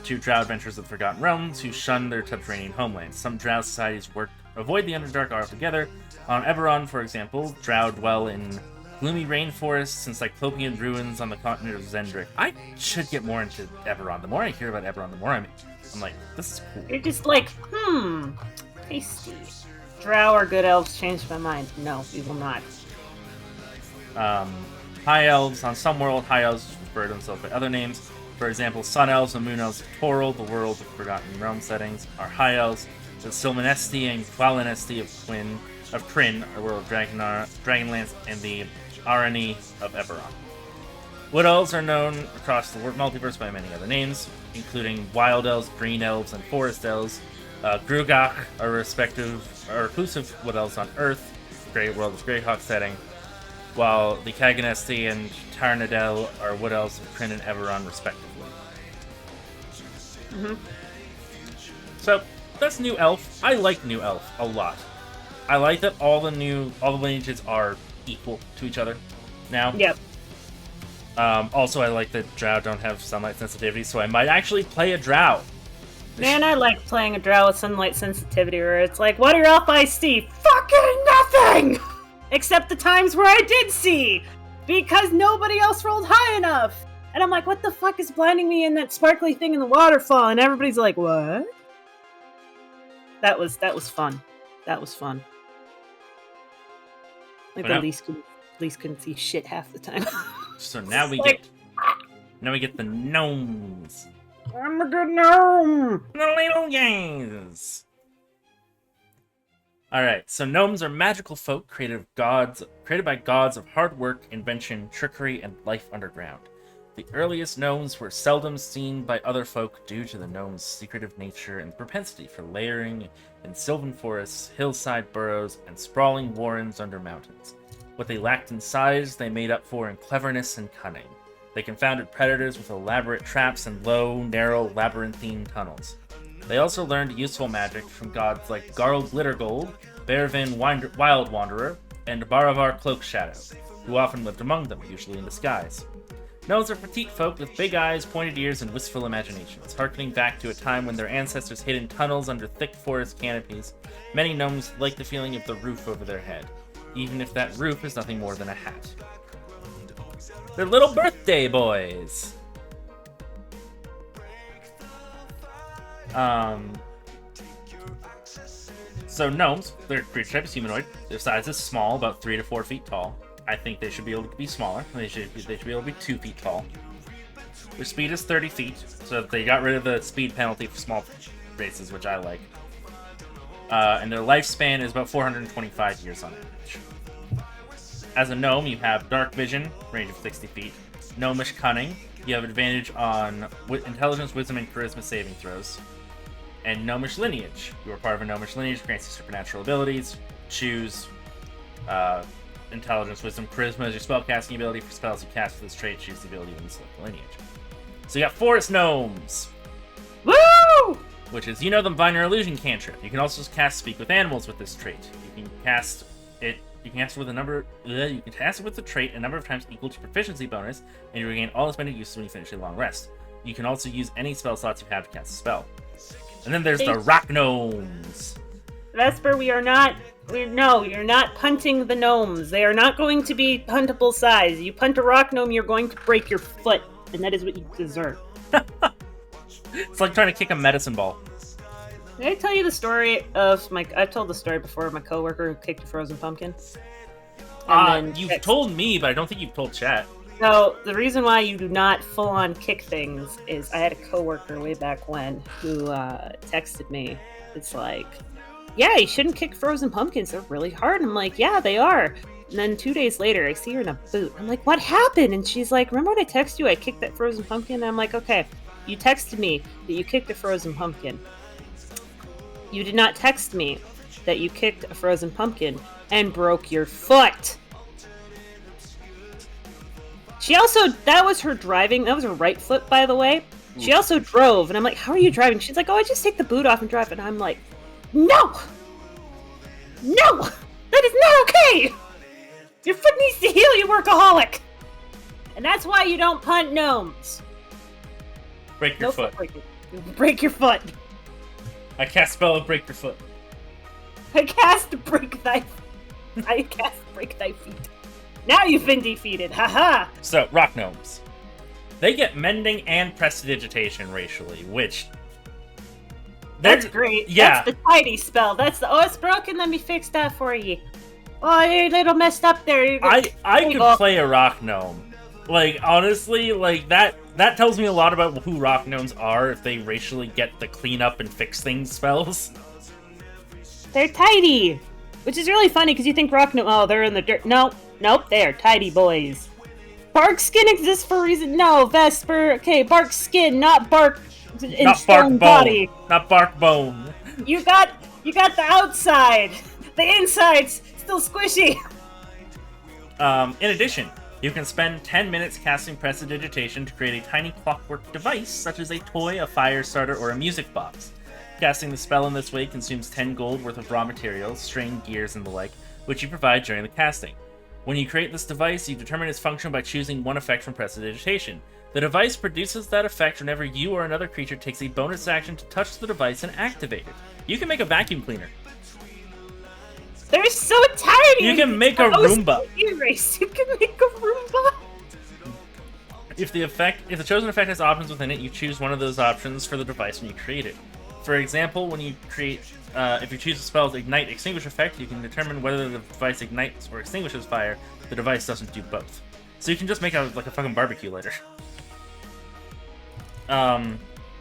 2 Drow adventurers of the Forgotten Realms who shun their subterranean homelands. Some Drow societies avoid the Underdark altogether. On Eberron, for example, Drow dwell in gloomy rainforests and cyclopean ruins on the continent of Zendrick. I should get more into Eberron. The more I hear about Eberron, the more I'm like, this is cool. You're just like, tasty. Drow are good elves, changed my mind. No, we will not. High Elves. On some world, High Elves refer to themselves by other names. For example, Sun Elves and Moon Elves of Toril, the world of Forgotten Realm settings, are High Elves. The Silmanesti and Qualinesti of Krynn are world of Dragonlance, and the Arani of Eberron. Wood Elves are known across the multiverse by many other names, including Wild Elves, Green Elves, and Forest Elves. Grugach are inclusive Wood Elves on Earth, Great World of Greyhawk setting. while the Kaganesti and Tarnadel are Wood Elves of Kryn and Everon, respectively. Mm-hmm. So, that's New Elf. I like New Elf a lot. I like that all the lineages are equal to each other now. Yep. Also, I like that Drow don't have sunlight sensitivity, so I might actually play a Drow. Man, I like playing a Drow with sunlight sensitivity where it's like, what do your elf eyes see? Fucking nothing! Except the times where I did see! Because nobody else rolled high enough! And I'm like, what the fuck is blinding me in that sparkly thing in the waterfall? And everybody's like, what? That was fun. That was fun. Like, at least couldn't see shit half the time. So now we get the gnomes. I'm a good gnome! The little guys. Alright, so gnomes are magical folk created by gods of hard work, invention, trickery, and life underground. The earliest gnomes were seldom seen by other folk due to the gnomes' secretive nature and propensity for layering in sylvan forests, hillside burrows, and sprawling warrens under mountains. What they lacked in size, they made up for in cleverness and cunning. They confounded predators with elaborate traps and low, narrow, labyrinthine tunnels. They also learned useful magic from gods like Garl Glittergold, Bearvin Wild Wanderer, and Baravar Cloakshadow, who often lived among them, usually in disguise. Gnomes are petite folk with big eyes, pointed ears, and wistful imaginations, harkening back to a time when their ancestors hid in tunnels under thick forest canopies. Many gnomes like the feeling of the roof over their head, even if that roof is nothing more than a hat. They're little birthday boys! So gnomes, their creature type is humanoid. Their size is small, about 3 to 4 feet tall. I think they should be able to be smaller. They should be able to be 2 feet tall. Their speed is 30 feet, so they got rid of the speed penalty for small races, which I like. And their lifespan is about 425 years on average. As a gnome, you have dark vision, range of 60 feet. Gnomish cunning, you have advantage on intelligence, wisdom, and charisma saving throws. And gnomish lineage, you are part of a gnomish lineage, grants you supernatural abilities. Choose intelligence, wisdom, charisma as your spellcasting ability. For spells you cast with this trait, choose the ability when you select the lineage. So you got forest gnomes! Woo! Which is, the Minor Illusion cantrip. You can also cast Speak with Animals with this trait. You can cast it with the trait a number of times equal to proficiency bonus, and you regain all its many uses when you finish a long rest. You can also use any spell slots you have to cast a spell. And then there's the rock gnomes. Vesper, you're not punting the gnomes. They are not going to be puntable size. You punt a rock gnome, you're going to break your foot, and that is what you deserve. It's like trying to kick a medicine ball. Did I tell you the story of I've told the story before of my coworker who kicked a frozen pumpkin? You've told me, but I don't think you've told chat. So, the reason why you do not full-on kick things is I had a coworker way back when who texted me. It's like, yeah, you shouldn't kick frozen pumpkins. They're really hard. And I'm like, yeah, they are. And then 2 days later, I see her in a boot. I'm like, what happened? And she's like, remember when I texted you? I kicked that frozen pumpkin? And I'm like, okay, you texted me that you kicked a frozen pumpkin. You did not text me that you kicked a frozen pumpkin and broke your foot. She also, that was her driving, that was her right foot, by the way. She also drove, and I'm like, how are you driving? She's like, oh, I just take the boot off and drive. And I'm like, no! No! That is not okay! Your foot needs to heal, you workaholic! And that's why you don't punt gnomes. Break your foot. Break your foot. I cast spell of break your foot. I cast break thy feet. Now you've been defeated, haha! So, rock gnomes. They get mending and prestidigitation racially, which... That's great. Yeah. That's the tidy spell. That's the, it's broken, let me fix that for you. Oh, you're a little messed up there. I could play a rock gnome. Like, honestly, like, that tells me a lot about who rock gnomes are if they racially get the clean up and fix things spells. They're tidy! Which is really funny, because you think rock gnome, oh, they're in the dirt. Nope, they are tidy boys. Bark skin exists for a reason. No, Vesper. Okay, bark skin, not bark and stone body. Not bark bone. You got the outside. The inside's still squishy. In addition, you can spend 10 minutes casting Prestidigitation to create a tiny clockwork device, such as a toy, a fire starter, or a music box. Casting the spell in this way consumes 10 gold worth of raw materials, string, gears, and the like, which you provide during the casting. When you create this device, you determine its function by choosing one effect from Prestidigitation. The device produces that effect whenever you or another creature takes a bonus action to touch the device and activate it. You can make a vacuum cleaner. They're so tiny! You can make a Roomba. You can make a Roomba! If the chosen effect has options within it, you choose one of those options for the device when you create it. For example, when you create, if you choose the spell's Ignite Extinguish effect, you can determine whether the device ignites or extinguishes fire. The device doesn't do both. So you can just make a fucking barbecue lighter.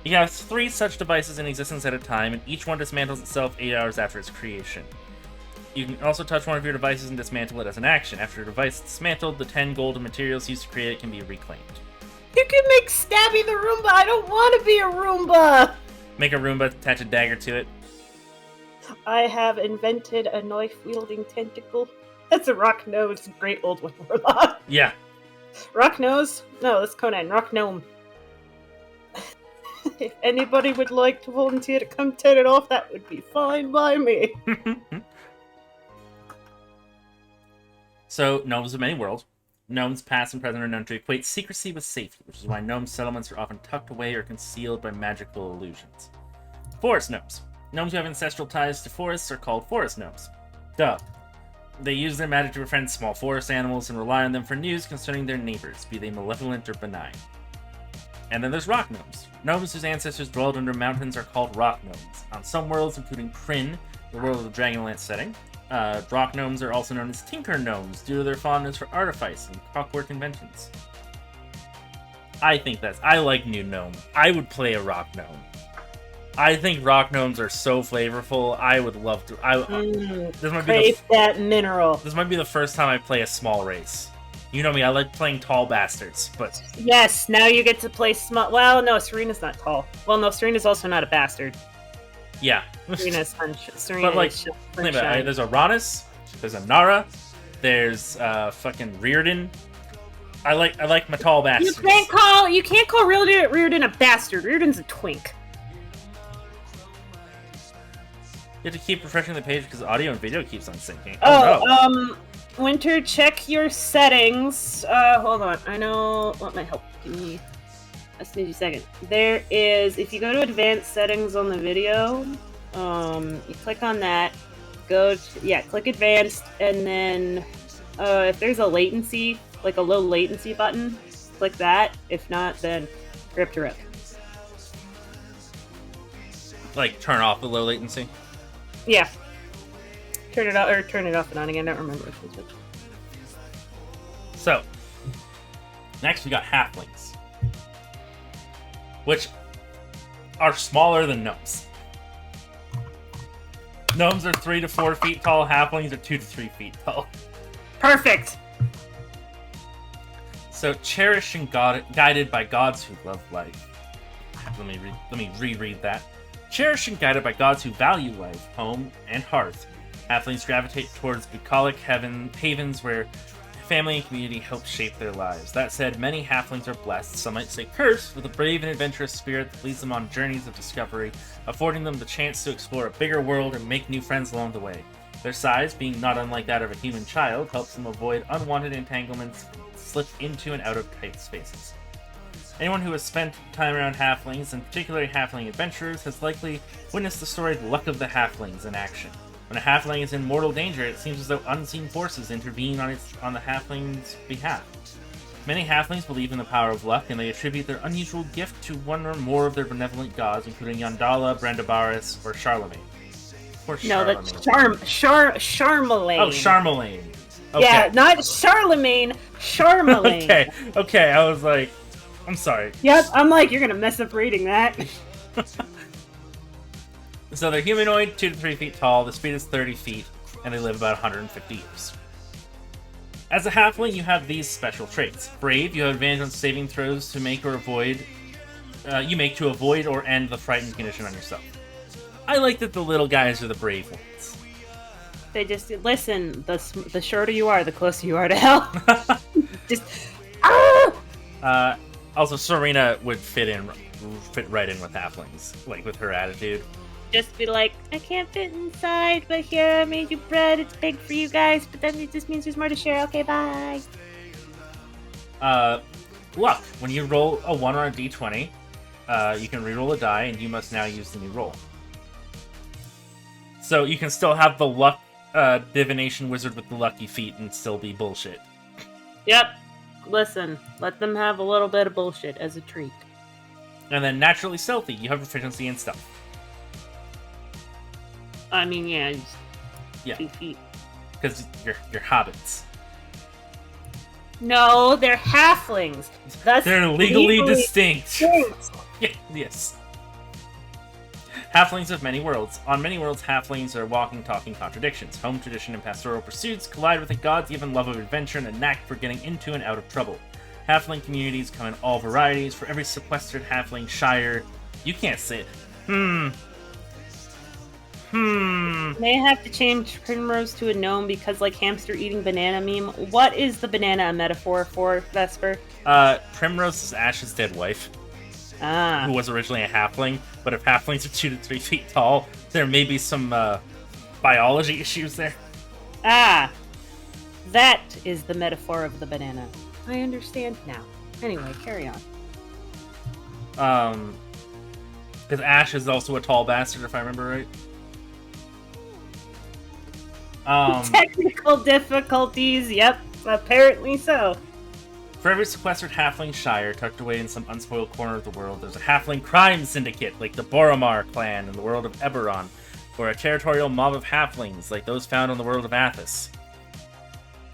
You have 3 such devices in existence at a time, and each one dismantles itself 8 hours after its creation. You can also touch one of your devices and dismantle it as an action. After a device is dismantled, the 10 gold and materials used to create it can be reclaimed. You can make Stabby the Roomba! I don't want to be a Roomba! Make a Roomba, attach a dagger to it. I have invented a knife-wielding tentacle. That's a rock nose, great old one warlock. Yeah. Rock nose? No, that's Conan. Rock gnome. If anybody would like to volunteer to come turn it off, that would be fine by me. So, gnomes of many worlds. Gnomes, past and present, are known to equate secrecy with safety, which is why gnome settlements are often tucked away or concealed by magical illusions. Forest gnomes. Gnomes who have ancestral ties to forests are called forest gnomes. Duh. They use their magic to befriend small forest animals and rely on them for news concerning their neighbors, be they malevolent or benign. And then there's rock gnomes. Gnomes whose ancestors dwelled under mountains are called rock gnomes. On some worlds, including Kryn, the world of the Dragonlance setting, rock gnomes are also known as tinker gnomes due to their fondness for artifice and clockwork inventions. I like new gnome. I would play a rock gnome. I think rock gnomes are so flavorful. I would love to. Crave that mineral. This might be the first time I play a small race. You know me, I like playing tall bastards, but... Yes, now you get to play small... Well, no, Serena's not tall. Well, no, Serena's also not a bastard. Yeah. Serena's but, like, there's a Ranus, there's a Nara, there's fucking Reardon. I like my tall bastards. You can't call Reardon a bastard. Reardon's a twink. You have to keep refreshing the page because audio and video keeps on syncing. No. Winter, check your settings. Hold on. I know what might help. Give me a sneaky second. There is, if you go to advanced settings on the video, you click on that, click advanced, and then if there's a latency, like a low latency button, click that. If not, then rip to rip. Like turn off the low latency? Yeah. Turn it off and on again. I don't remember which one's which. So, next we got halflings, which are smaller than gnomes. Gnomes are 3 to 4 feet tall. Halflings are 2 to 3 feet tall. Perfect. So, cherished and guided by gods who love life. Let me reread that. Cherished and guided by gods who value life, home, and hearth. Halflings gravitate towards bucolic havens where family and community help shape their lives. That said, many halflings are blessed, some might say cursed, with a brave and adventurous spirit that leads them on journeys of discovery, affording them the chance to explore a bigger world and make new friends along the way. Their size, being not unlike that of a human child, helps them avoid unwanted entanglements and slip into and out of tight spaces. Anyone who has spent time around halflings, and particularly halfling adventurers, has likely witnessed the story Luck of the Halflings in action. When a halfling is in mortal danger, it seems as though unseen forces intervene on the halfling's behalf. Many halflings believe in the power of luck, and they attribute their unusual gift to one or more of their benevolent gods, including Yandala, Brandabaris, or Charlemagne. No, that's Charlemagne. Oh, Charlemagne. Okay. Yeah, not Charlemagne, Charlemagne. Okay, I was like, I'm sorry. Yep, I'm like, you're gonna mess up reading that. So they're humanoid, 2 to 3 feet tall, the speed is 30 feet, and they live about 150 years. As a halfling, you have these special traits. Brave, you have advantage on saving throws to make or avoid... to avoid or end the frightened condition on yourself. I like that the little guys are the brave ones. They just listen. The shorter you are, the closer you are to hell. Just. Ah! Also, Serena would fit right in with halflings, like with her attitude. Just be like, I can't fit inside, but here I made you bread. It's big for you guys, but then it just means there's more to share. Okay, bye. Luck. When you roll a 1 on a d20, you can reroll a die, and you must now use the new roll. So you can still have the luck divination wizard with the lucky feet and still be bullshit. Yep. Listen, let them have a little bit of bullshit as a treat. And then naturally stealthy. You have proficiency in stealth. I mean, yeah. 2 feet. Because you're hobbits. No, they're halflings. They're legally distinct. Yes. Halflings of many worlds. On many worlds, halflings are walking, talking contradictions. Home tradition and pastoral pursuits collide with a God-given love of adventure and a knack for getting into and out of trouble. Halfling communities come in all varieties. For every sequestered halfling shire, you can't say it. May I have to change Primrose to a gnome because, like, hamster eating banana meme? What is the banana a metaphor for, Vesper? Primrose is Ash's dead wife. Who was originally a halfling, but if halflings are 2 to 3 feet tall, there may be some biology issues there. That is the metaphor of the banana. I understand now. Anyway, carry on. Because Ash is also a tall bastard, if I remember right. Technical difficulties, yep, apparently so. For every sequestered halfling shire tucked away in some unspoiled corner of the world, there's a halfling crime syndicate like the Boromar clan in the world of Eberron, or a territorial mob of halflings like those found in the world of Athos.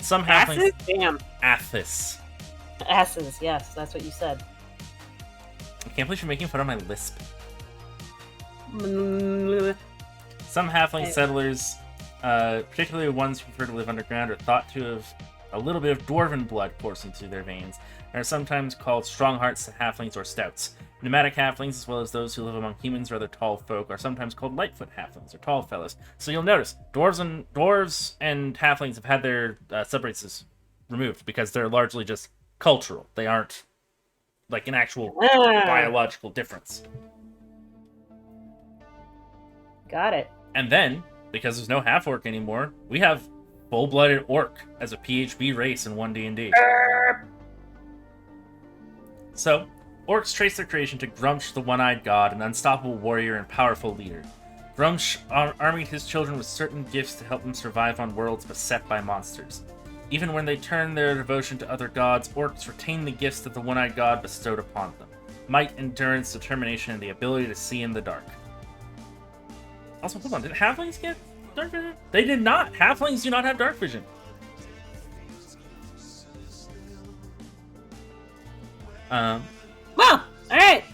Some halflings... Damn. Athos. Asses, yes, that's what you said. I can't believe you're making fun of my lisp. Mm. Some halfling settlers, particularly ones who prefer to live underground, are thought to have a little bit of dwarven blood coursing through their veins, and are sometimes called stronghearts, halflings, or stouts. Nomadic halflings, as well as those who live among humans or other tall folk, are sometimes called lightfoot halflings, or tall fellows. So you'll notice, dwarves and halflings have had their subraces removed, because they're largely just cultural. They aren't, like, an actual biological difference. Got it. And then, because there's no half-orc anymore, we have full-blooded orc as a PHB race in 1D&D. So, orcs trace their creation to Grumsh, the one-eyed god, an unstoppable warrior and powerful leader. Grumsh armied his children with certain gifts to help them survive on worlds beset by monsters. Even when they turn their devotion to other gods, orcs retain the gifts that the one-eyed god bestowed upon them. Might, endurance, determination, and the ability to see in the dark. Also, hold on, did halflings get dark vision? They did not! Halflings do not have dark vision. Well, alright!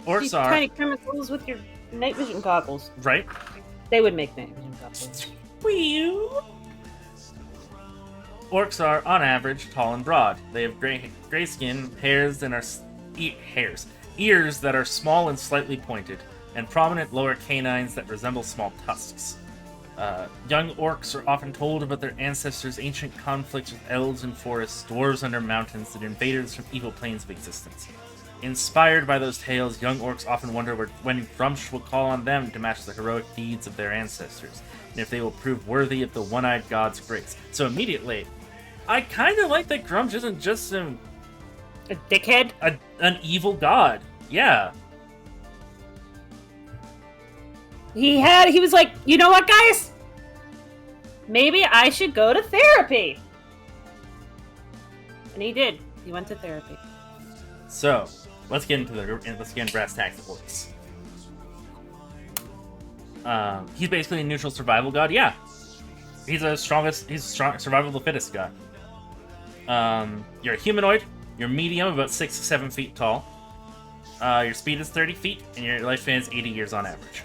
Orcs are... tiny criminals with your night vision goggles. Right? They would make night vision goggles. Orcs are, on average, tall and broad. They have gray skin, ears that are small and slightly pointed, and prominent lower canines that resemble small tusks. Young orcs are often told about their ancestors' ancient conflicts with elves in forests, dwarves under mountains, and invaders from evil planes of existence. Inspired by those tales, young orcs often wonder when Grumsh will call on them to match the heroic deeds of their ancestors, and if they will prove worthy of the one-eyed god's grace. So immediately, I kind of like that Grumsh isn't just a dickhead? An evil god. Yeah. He was like, you know what, guys? Maybe I should go to therapy. And he did. He went to therapy. So, let's get into brass tacks of orcs. He's basically a neutral survival god. Yeah. He's a strong survival of the fittest god. You're a humanoid. You're medium, about 6 to 7 feet tall. Your speed is 30 feet, and your lifespan is 80 years on average.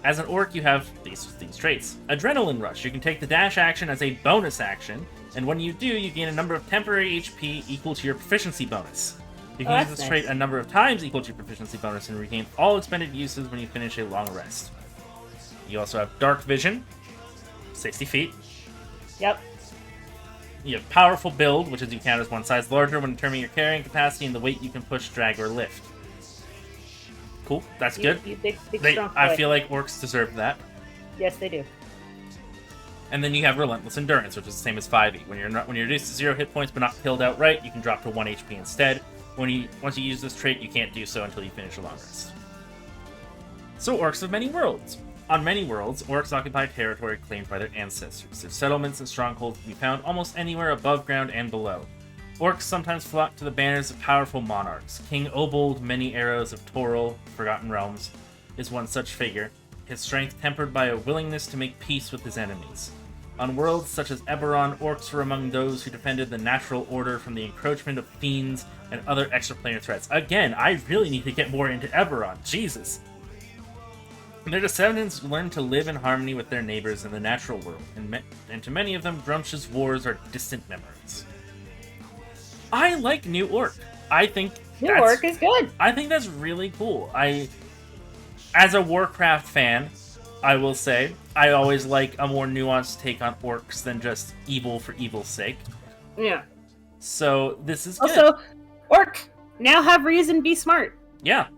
As an orc, you have these traits. Adrenaline Rush. You can take the dash action as a bonus action, and when you do, you gain a number of temporary HP equal to your proficiency bonus. You can use this trait a number of times equal to your proficiency bonus and regain all expended uses when you finish a long rest. You also have Dark Vision. 60 feet. Yep. You have powerful build, which is you count as one size larger when determining your carrying capacity and the weight you can push, drag, or lift. Cool, that's good. You big strong I boy. feel like orcs deserve that. Yes, they do. And then you have Relentless Endurance, which is the same as 5e. When you're reduced to 0 hit points but not killed outright, you can drop to 1 HP instead. Once you use this trait, you can't do so until you finish a long rest. So orcs of many worlds. On many worlds, orcs occupy territory claimed by their ancestors. Their settlements and strongholds can be found almost anywhere above ground and below. Orcs sometimes flock to the banners of powerful monarchs. King Obold, Many Arrows of Toril, Forgotten Realms, is one such figure, his strength tempered by a willingness to make peace with his enemies. On worlds such as Eberron, orcs were among those who defended the natural order from the encroachment of fiends and other extraplanar threats. Again, I really need to get more into Eberron. Jesus! Their descendants learned to live in harmony with their neighbors in the natural world, and to many of them, Grumsh's wars are distant memories. I like New Orc. I think New Orc is good. I think that's really cool. As a Warcraft fan, I will say, I always like a more nuanced take on orcs than just evil for evil's sake. Yeah. So, this is good. Also, Orc now have reason to be smart. Yeah.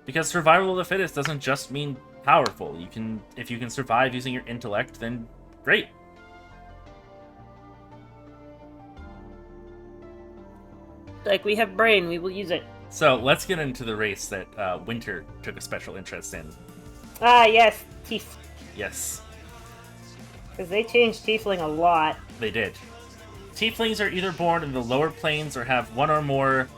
Because survival of the fittest doesn't just mean powerful. If you can survive using your intellect, then great. Like, we have brain, we will use it. So, let's get into the race that Winter took a special interest in. Ah, yes, Tief. Yes. Because they changed Tiefling a lot. They did. Tieflings are either born in the lower planes or have one or more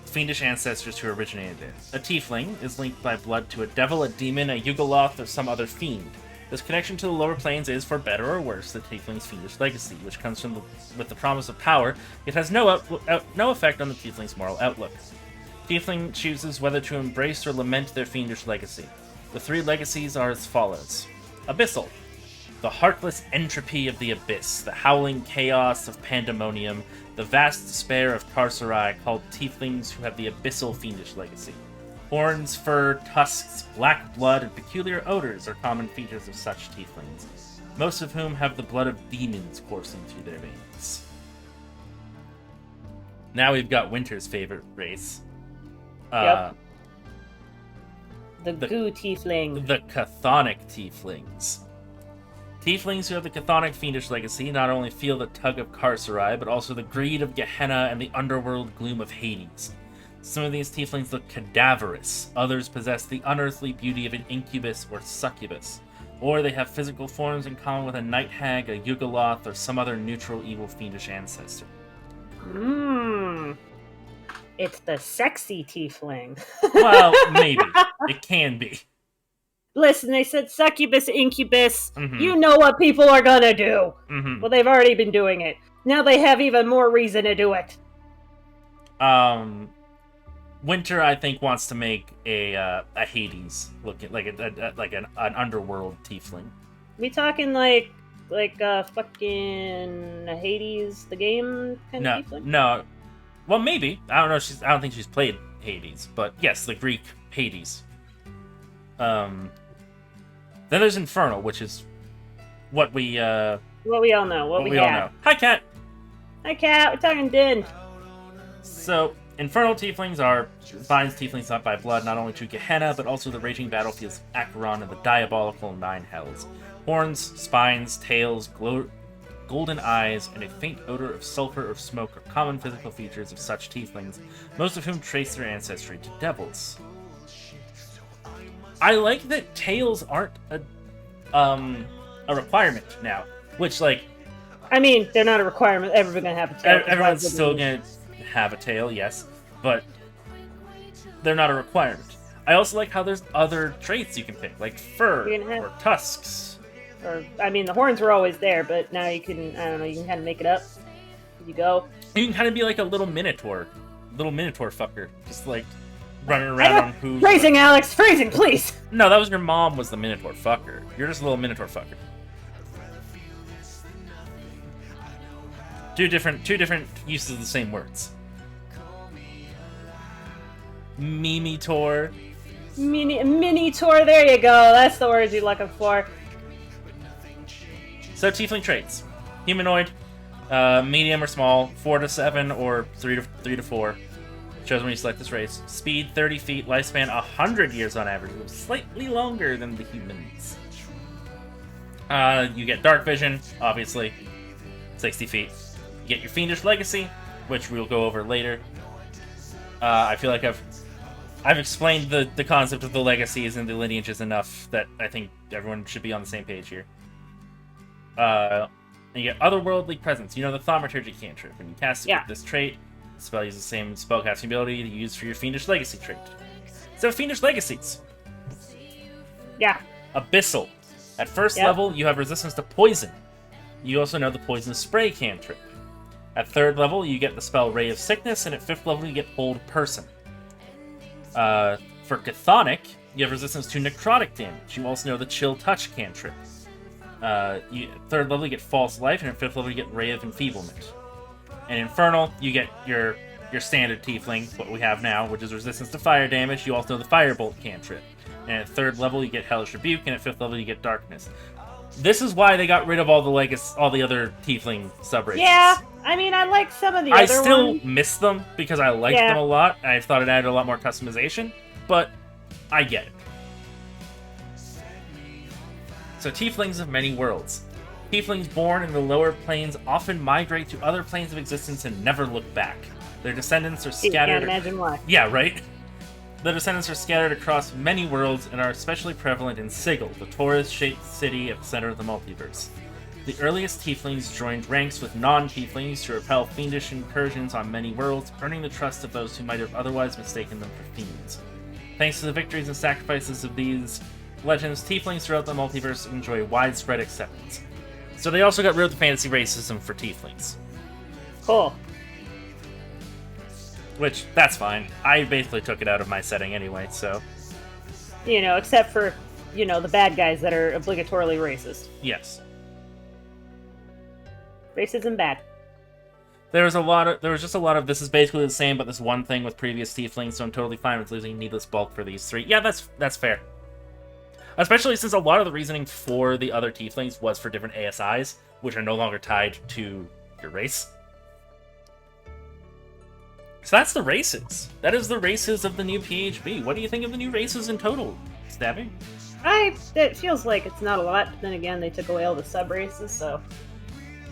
fiendish ancestors who originated it. A tiefling is linked by blood to a devil, a demon, a Yugoloth, or some other fiend. This connection to the lower planes is, for better or worse, the tiefling's fiendish legacy, which comes with the promise of power. It has no effect on the tiefling's moral outlook. Tiefling chooses whether to embrace or lament their fiendish legacy. The 3 legacies are as follows. Abyssal. The heartless entropy of the abyss, the howling chaos of pandemonium, the vast despair of carcerai called tieflings who have the abyssal fiendish legacy. Horns, fur, tusks, black blood, and peculiar odors are common features of such tieflings, most of whom have the blood of demons coursing through their veins. Now we've got Winter's favorite race. Yep. The goo tiefling. The chthonic tieflings. Tieflings who have the chthonic fiendish legacy not only feel the tug of carcerai, but also the greed of Gehenna and the underworld gloom of Hades. Some of these tieflings look cadaverous, others possess the unearthly beauty of an incubus or succubus, or they have physical forms in common with a night hag, a Yugoloth, or some other neutral evil fiendish ancestor. It's the sexy tiefling. Well, maybe. It can be. Listen, they said succubus, incubus. Mm-hmm. You know what people are gonna do. Mm-hmm. Well, they've already been doing it. Now they have even more reason to do it. Winter, I think, wants to make a Hades looking like an underworld tiefling. We talking like fucking Hades, the game kind of tiefling? No. Well, maybe. I don't know. I don't think she's played Hades, but yes, the Greek Hades. Then there's Infernal, which is what we all know. What we all know. Hi, Cat. Hi, Cat. We're talking Din. So, Infernal tieflings binds tieflings not by blood, not only to Gehenna, but also the raging battlefields of Acheron and the diabolical Nine Hells. Horns, spines, tails, golden eyes, and a faint odor of sulfur or smoke are common physical features of such tieflings, most of whom trace their ancestry to devils. I like that tails aren't a requirement now, which, like... I mean, they're not a requirement. Everyone's gonna have a tail. Everyone's still gonna have a tail, yes, but they're not a requirement. I also like how there's other traits you can pick, like fur or tusks. Or, I mean, the horns were always there, but now you can, I don't know, you can kind of make it up as you go. You can kind of be like a little minotaur fucker, just like running around on hooves. Phrasing, Alex, phrasing, please! No, that was your mom was the minotaur fucker. You're just a little minotaur fucker. Two different uses of the same words. Mimitor. Mini-tor, there you go. That's the words you're looking for. So Tiefling traits: humanoid, medium or small, 4 to 7, or 3 to 4. Shows when you select this race. Speed 30 feet, lifespan 100 years on average, slightly longer than the humans. You get dark vision, obviously, 60 feet. You get your fiendish legacy, which we'll go over later. I feel like I've explained the concept of the legacies and the lineages enough that I think everyone should be on the same page here. And you get otherworldly presence. You know the Thaumaturgy cantrip. When you cast it with this trait, the spell uses the same spellcasting ability you use for your Fiendish Legacy trait. So Fiendish Legacies. Yeah. Abyssal. At first level, you have resistance to poison. You also know the Poison Spray cantrip. At 3rd level, you get the spell Ray of Sickness, and at 5th level, you get Hold Person. For Chthonic, you have resistance to necrotic damage. You also know the Chill Touch cantrip. At 3rd level, you get False Life, and at 5th level, you get Ray of Enfeeblement. And Infernal, you get your standard Tiefling, what we have now, which is resistance to fire damage. You also know the Firebolt cantrip. And at 3rd level, you get Hellish Rebuke, and at 5th level, you get Darkness. This is why they got rid of all the other Tiefling subraces. Yeah, I mean, I like some of the other ones. I still miss them because I like them a lot. I thought it added a lot more customization, but I get it. So Tieflings of many worlds. Tieflings born in the lower planes often migrate to other planes of existence and never look back. Their descendants are scattered... You can't imagine why. Yeah, right? Their descendants are scattered across many worlds and are especially prevalent in Sigil, the torus-shaped city at the center of the multiverse. The earliest Tieflings joined ranks with non-Tieflings to repel fiendish incursions on many worlds, earning the trust of those who might have otherwise mistaken them for fiends. Thanks to the victories and sacrifices of these legends, Tieflings throughout the multiverse enjoy widespread acceptance. So they also got rid of the fantasy racism for Tieflings. Cool. Which, that's fine. I basically took it out of my setting anyway, so... You know, except for, you know, the bad guys that are obligatorily racist. Yes. Racism bad. There was just a lot of this is basically the same, but this one thing with previous Tieflings, so I'm totally fine with losing needless bulk for these 3. Yeah, that's fair. Especially since a lot of the reasoning for the other Tieflings was for different ASIs, which are no longer tied to your race. So that's the races. That is the races of the new PHB. What do you think of the new races in total, Stabby? It feels like it's not a lot, but then again, they took away all the sub-races, so...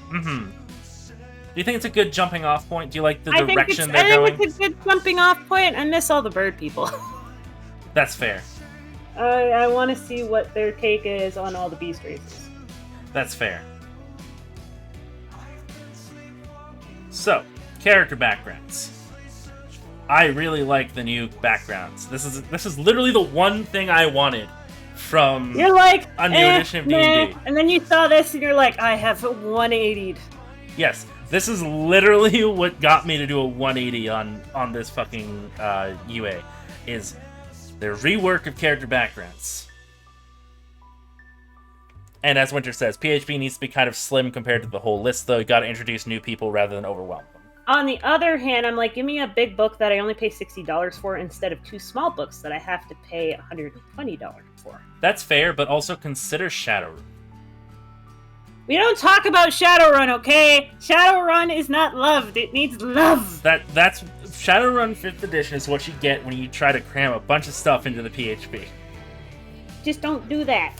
Mm-hmm. Do you think it's a good jumping off point? Do you like the direction they're going? I think it's a good jumping off point. I miss all the bird people. That's fair. I want to see what their take is on all the beast races. That's fair. So, character backgrounds. I really like the new backgrounds. This is literally the one thing I wanted from you're like, a new edition of D&D. And then you saw this and you're like, I have 180'd. Yes, this is literally what got me to do a 180 on this fucking UA, is their rework of character backgrounds. And as Winter says, PHB needs to be kind of slim compared to the whole list, though. You gotta introduce new people rather than overwhelm them. On the other hand, I'm like, give me a big book that I only pay $60 for instead of 2 small books that I have to pay $120 for. That's fair, but also consider Shadowrun. We don't talk about Shadowrun, okay? Shadowrun is not loved. It needs love. That's Shadowrun 5th edition is what you get when you try to cram a bunch of stuff into the PHP. Just don't do that.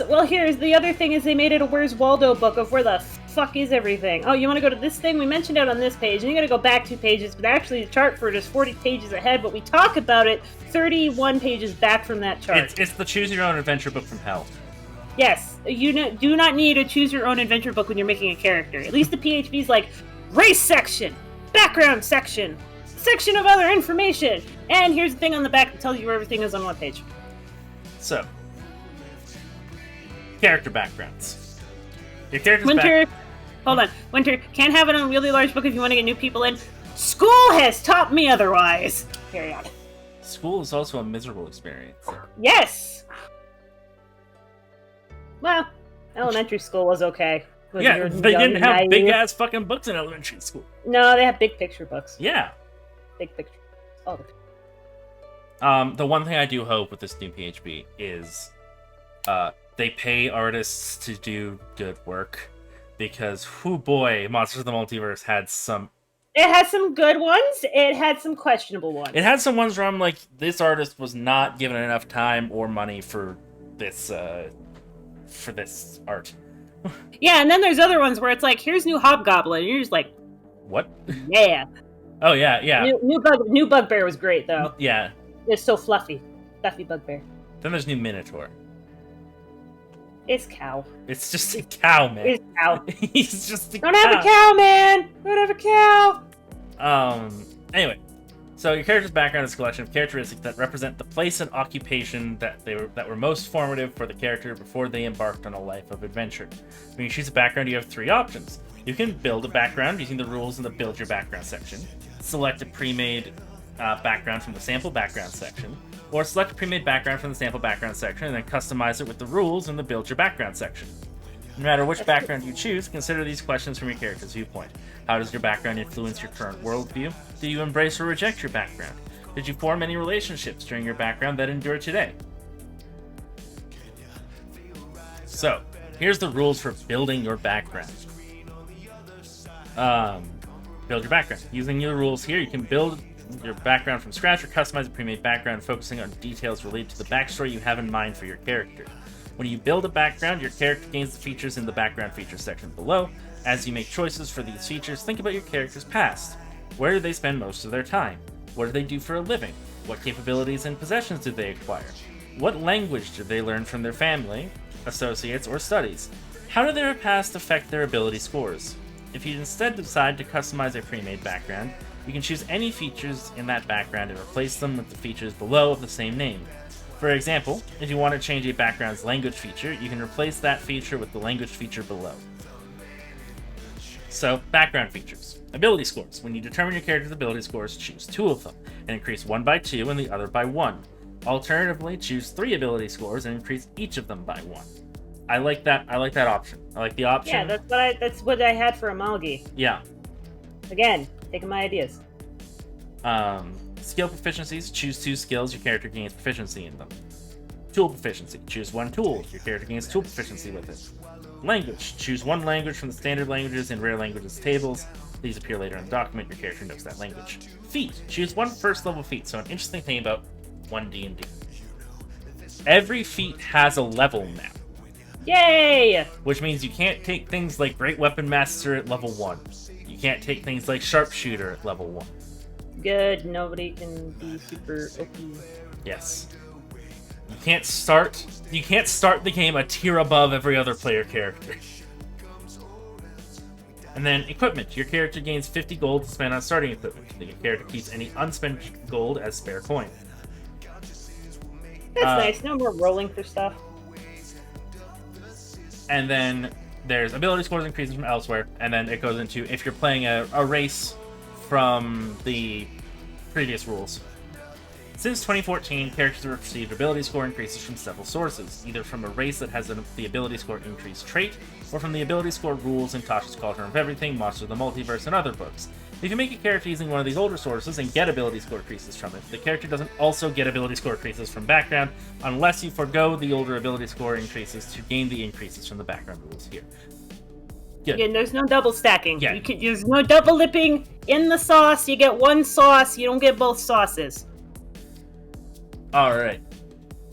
Well, here's the other thing is they made it a Where's Waldo book of where the fuck is everything. Oh, you want to go to this thing? We mentioned it on this page, and you got to go back 2 pages, but actually the chart for it is 40 pages ahead, but we talk about it 31 pages back from that chart. It's the Choose Your Own Adventure book from hell. Yes, you do not need a Choose Your Own Adventure book when you're making a character. At least the PHB's like, race section, background section, section of other information, and here's the thing on the back that tells you where everything is on one page. So, character backgrounds. Your character's Winter, hold on. Winter, can't have an unwieldy large book if you want to get new people in. School has taught me otherwise. Carry on. School is also a miserable experience. Yes. Well, elementary school was okay. Yeah, they didn't have big-ass fucking books in elementary school. No, they have big picture books. Yeah. Big picture. Oh. The one thing I do hope with this new PHB is they pay artists to do good work because, whoo boy, Monsters of the Multiverse had some. It had some good ones. It had some questionable ones. It had some ones where I'm like, this artist was not given enough time or money for this art. Yeah, and then there's other ones where it's like, here's new Hobgoblin, and you're just like, what? Yeah. Oh yeah. New Bugbear was great though. Yeah. It's so fluffy Bugbear. Then there's new Minotaur. It's cow. It's just a cow, man. It's cow. He's just a Don't have a cow, man. Don't have a cow. Anyway, so your character's background is a collection of characteristics that represent the place and occupation that were most formative for the character before they embarked on a life of adventure. When you choose a background, you have three options. You can build a background using the rules in the Build Your Background section. Select a pre-made background from the Sample Background section. Or select a pre-made background from the Sample Background section and then customize it with the rules in the Build Your Background section. No matter which background you choose, consider these questions from your character's viewpoint. How does your background influence your current worldview? Do you embrace or reject your background? Did you form any relationships during your background that endure today? So, here's the rules for building your background. Build your background. Using your rules here, you can build your background from scratch or customize a pre-made background focusing on details related to the backstory you have in mind for your character. When you build a background, your character gains the features in the background features section below. As you make choices for these features, think about your character's past. Where do they spend most of their time? What do they do for a living? What capabilities and possessions did they acquire? What language did they learn from their family, associates, or studies? How did their past affect their ability scores? If you instead decide to customize a pre-made background, you can choose any features in that background and replace them with the features below of the same name. For example, if you want to change a background's language feature, you can replace that feature with the language feature below. So, background features. Ability scores. When you determine your character's ability scores, choose 2 of them, and increase one by 2 and the other by 1. Alternatively, choose 3 ability scores and increase each of them by 1. I like that option. I like the option. Yeah, that's what I had for Amalgi. Yeah. Again, taking my ideas. Skill proficiencies. Choose 2 skills, your character gains proficiency in them. Tool proficiency. Choose 1 tool, your character gains tool proficiency with it. Language. Choose 1 language from the standard languages and rare languages tables. These appear later in the document, your character knows that language. Feat. Choose 1 first level feat. So an interesting thing about 1D&D. Every feat has a level now. Yay! Which means you can't take things like Great Weapon Master at level 1. You can't take things like Sharpshooter at level 1. Good, nobody can be super OP. Yes. You can't start the game a tier above every other player character. And then equipment. Your character gains 50 gold to spend on starting equipment. Your character keeps any unspent gold as spare coin. That's nice. No more rolling for stuff. And then there's ability scores increasing from elsewhere, and then it goes into if you're playing a race from the previous rules. Since 2014, characters have received ability score increases from several sources, either from a race that has the ability score increase trait, or from the ability score rules in Tasha's Cauldron of Everything, Monsters of the Multiverse, and other books. If you make a character using one of these older sources and get ability score increases from it, the character doesn't also get ability score increases from background, unless you forgo the older ability score increases to gain the increases from the background rules here. Good. Yeah, there's no double stacking. Yeah. There's no double lipping in the sauce. You get one sauce, you don't get both sauces. Alright.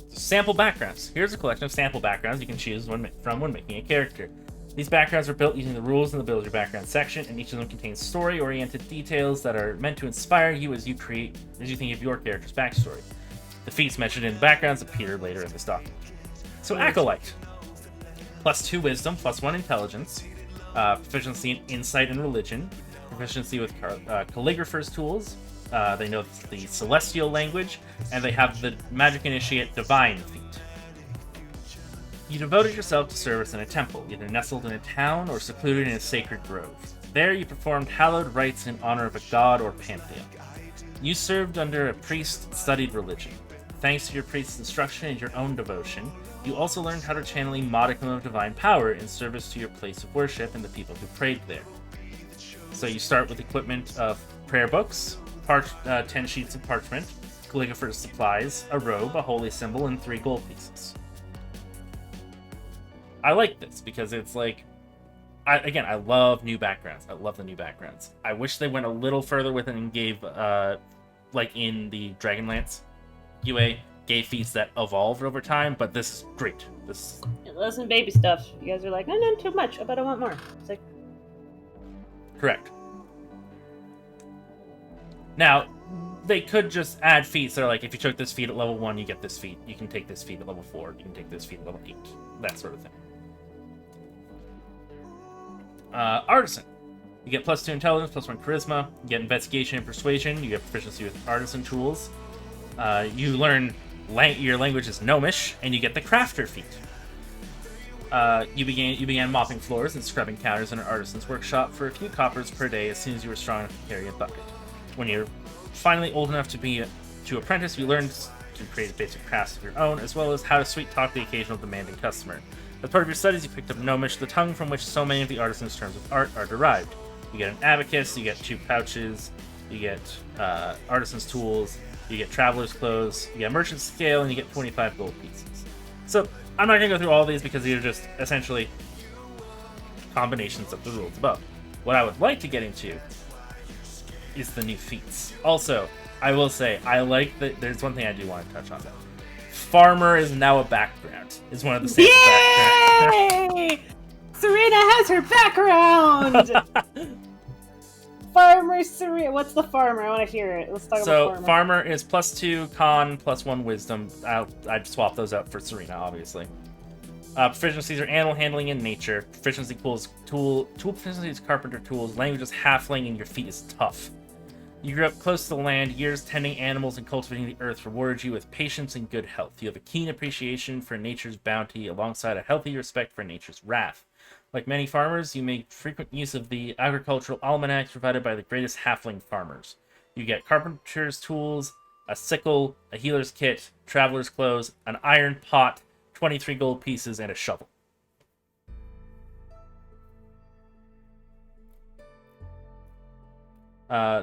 Sample backgrounds. Here's a collection of sample backgrounds you can choose from when making a character. These backgrounds are built using the rules in the Build Your Background section, and each of them contains story-oriented details that are meant to inspire you as you think of your character's backstory. The feats mentioned in the backgrounds appear later in this document. So, Acolyte. +2 wisdom, +1 intelligence, proficiency in insight and religion, proficiency with calligrapher's tools, they know the celestial language, and they have the magic initiate divine feat. You devoted yourself to service in a temple, either nestled in a town or secluded in a sacred grove. There you performed hallowed rites in honor of a god or pantheon. You served under a priest and studied religion. Thanks to your priest's instruction and your own devotion, you also learned how to channel a modicum of divine power in service to your place of worship and the people who prayed there. So you start with equipment of prayer books, 10 sheets of parchment, calligrapher's supplies, a robe, a holy symbol, and 3 gold pieces. I like this because it's like, I love new backgrounds. I love the new backgrounds. I wish they went a little further with it and gave, like in the Dragonlance UA, gave feats that evolved over time, but this is great. This Listen, baby stuff. You guys are like, no, too much. I bet I want more. It's like, correct. Now, they could just add feats that are like, if you took this feat at level 1, you get this feat. You can take this feat at level 4. You can take this feat at level 8. That sort of thing. Artisan. You get +2 intelligence, +1 charisma. You get investigation and persuasion. You get proficiency with artisan tools. You learn your language is Gnomish, and you get the crafter feat. You began mopping floors and scrubbing counters in an artisan's workshop for a few coppers per day as soon as you were strong enough to carry a bucket. When you're finally old enough to apprentice, you learn to create basic crafts of your own, as well as how to sweet-talk the occasional demanding customer. As part of your studies, you picked up Gnomish, the tongue from which so many of the artisan's terms of art are derived. You get an abacus, you get 2 pouches, you get artisan's tools, you get traveler's clothes, you get merchant's scale, and you get 25 gold pieces. So, I'm not going to go through all of these because these are just essentially combinations of the rules above. What I would like to get into is the new feats. Also, I will say, I like that there's one thing I do want to touch on though. Farmer is now a background. Is one of the same backgrounds. Yay! Serena has her background! Farmer Serena. What's the farmer? I want to hear it. Let's talk about farmer. Farmer is +2 con, +1 wisdom. I'd swap those out for Serena, obviously. Proficiencies are animal handling and nature. Proficiency tool proficiency is carpenter tools. Language is halfling, and your feet is tough. You grew up close to the land. Years tending animals and cultivating the earth rewarded you with patience and good health. You have a keen appreciation for nature's bounty alongside a healthy respect for nature's wrath. Like many farmers, you make frequent use of the agricultural almanacs provided by the greatest halfling farmers. You get carpenter's tools, a sickle, a healer's kit, traveler's clothes, an iron pot, 23 gold pieces, and a shovel.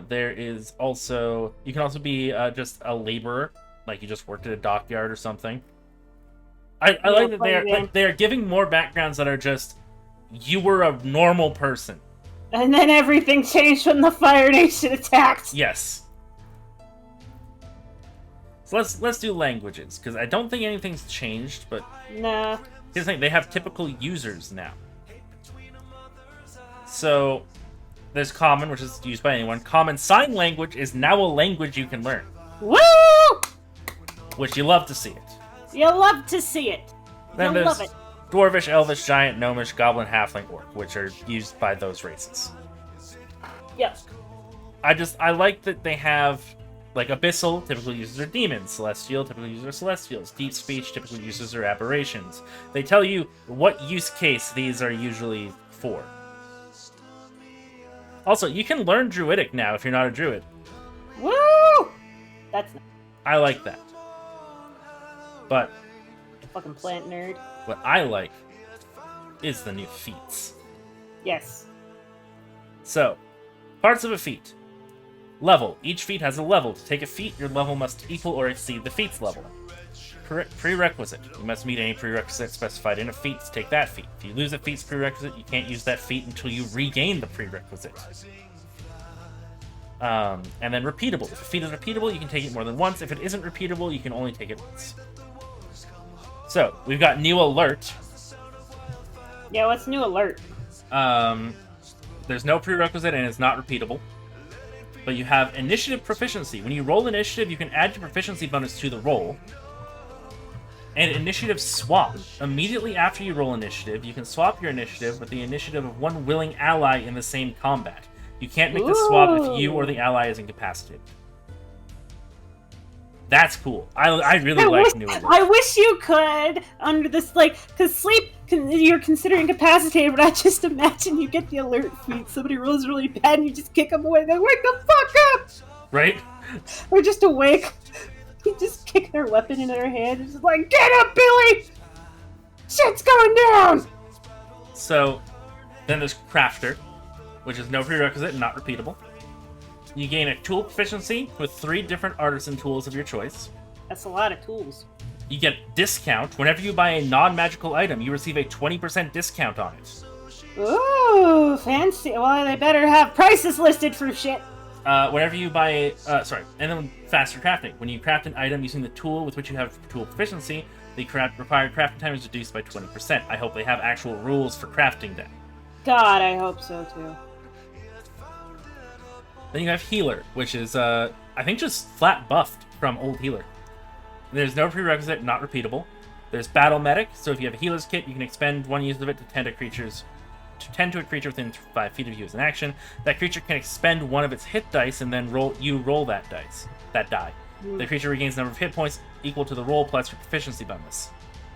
There is also... You can also be just a laborer, like you just worked at a dockyard or something. I like that they are giving more backgrounds that are just... You were a normal person. And then everything changed when the Fire Nation attacked. Yes. So let's do languages, because I don't think anything's changed, but... Nah. Here's the thing, they have typical users now. So, there's Common, which is used by anyone. Common Sign Language is now a language you can learn. Woo! Which you love to see it. You love to see it. Then you there's love it. Dwarvish, Elvish, Giant, Gnomish, Goblin, Halfling, Orc, which are used by those races. Yep. I like that they have, like, Abyssal typically uses their demons, Celestial typically uses their celestials, Deep Speech typically uses their aberrations. They tell you what use case these are usually for. Also, you can learn Druidic now if you're not a Druid. Woo! That's nice. I like that. But Fucking plant nerd. what I like is the new feats. Yes. So, parts of a feat. Level. Each feat has a level. To take a feat, your level must equal or exceed the feat's level. Prerequisite. You must meet any prerequisite specified in a feat to take that feat. If you lose a feat's prerequisite, you can't use that feat until you regain the prerequisite. And then repeatable. If a feat is repeatable, you can take it more than once. If it isn't repeatable, you can only take it once. So, we've got new alert. Yeah, what's new alert? There's no prerequisite and it's not repeatable. But you have initiative proficiency. When you roll initiative, you can add your proficiency bonus to the roll. And initiative swap. Immediately after you roll initiative, you can swap your initiative with the initiative of one willing ally in the same combat. You can't make the swap if you or the ally is incapacitated. That's cool. I really like new alert. I wish you could, under this, like, because sleep, you're considered incapacitated, but I just imagine you get the alert feed, somebody rolls really bad, and you just kick them away, and they wake the fuck up! Right? Or just awake. You just kick their weapon into their hand, and just like, get up, Billy! Shit's going down! So, then there's Crafter, which is no prerequisite and not repeatable. You gain a tool proficiency with 3 different artisan tools of your choice. That's a lot of tools. You get discount. Whenever you buy a non-magical item, you receive a 20% discount on it. Ooh, fancy. Well, they better have prices listed for shit. Whenever you buy and then faster crafting. When you craft an item using the tool with which you have tool proficiency, the required crafting time is reduced by 20%. I hope they have actual rules for crafting that. God, I hope so too. Then you have healer, which is, I think just flat buffed from old healer. There's no prerequisite, not repeatable. There's battle medic, so if you have a healer's kit, you can expend one use of it to tend to a creature within 5 feet of you as an action. That creature can expend one of its hit dice and then roll that die. The creature regains a number of hit points equal to the roll plus your proficiency bonus.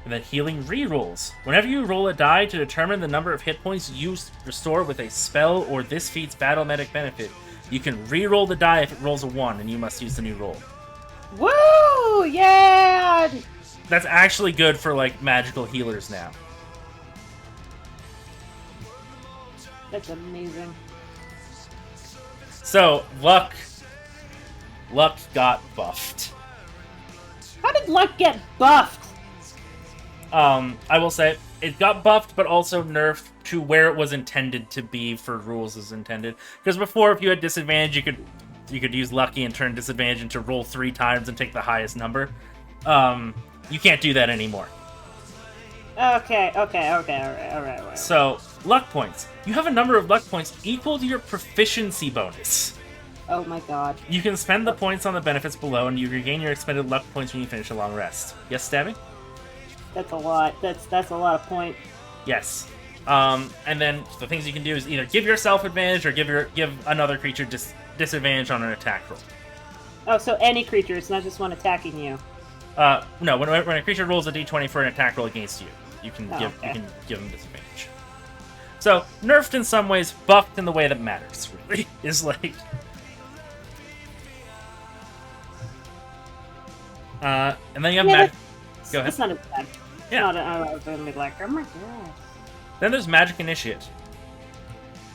And then healing re-rolls. Whenever you roll a die to determine the number of hit points you restore with a spell or this feat's battle medic benefit, you can re-roll the die if it rolls a 1 and you must use the new roll. Woo! Yeah! That's actually good for, like, magical healers now. That's amazing. So, Luck got buffed. How did Luck get buffed? I will say, it got buffed, but also nerfed to where it was intended to be for rules as intended. Because before, if you had disadvantage, you could use Lucky and turn disadvantage into roll 3 times and take the highest number. You can't do that anymore. Okay, all right. So, luck points. You have a number of luck points equal to your proficiency bonus. Oh my god. You can spend the points on the benefits below, and you regain your expended luck points when you finish a long rest. Yes, Stabby? That's a lot. That's a lot of points. Yes. And then the things you can do is either give yourself advantage or give another creature disadvantage on an attack roll. Oh, so any creature, it's not just one attacking you. No, when a creature rolls a d20 for an attack roll against you, you can give them disadvantage. So, nerfed in some ways, buffed in the way that matters, really. Is like... and then you have Go ahead. It's not as bad. Yeah. Not I was gonna be like, oh my god. Then there's Magic Initiate.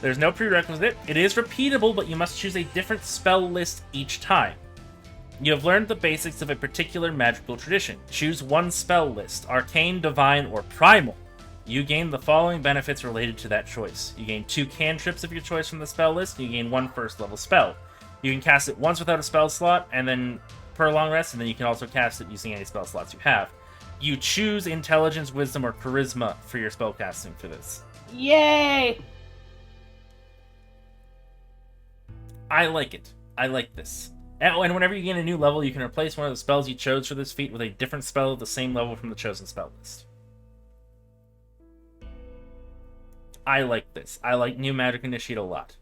There's no prerequisite. It is repeatable, but you must choose a different spell list each time. You have learned the basics of a particular magical tradition. Choose one spell list, Arcane, Divine, or Primal. You gain the following benefits related to that choice. You gain 2 cantrips of your choice from the spell list, and you gain 1 first-level spell. You can cast it once without a spell slot, and then per long rest, and then you can also cast it using any spell slots you have. You choose Intelligence, Wisdom, or Charisma for your spellcasting for this. Yay! I like it. I like this. And whenever you gain a new level, you can replace one of the spells you chose for this feat with a different spell of the same level from the chosen spell list. I like this. I like New Magic Initiate a lot.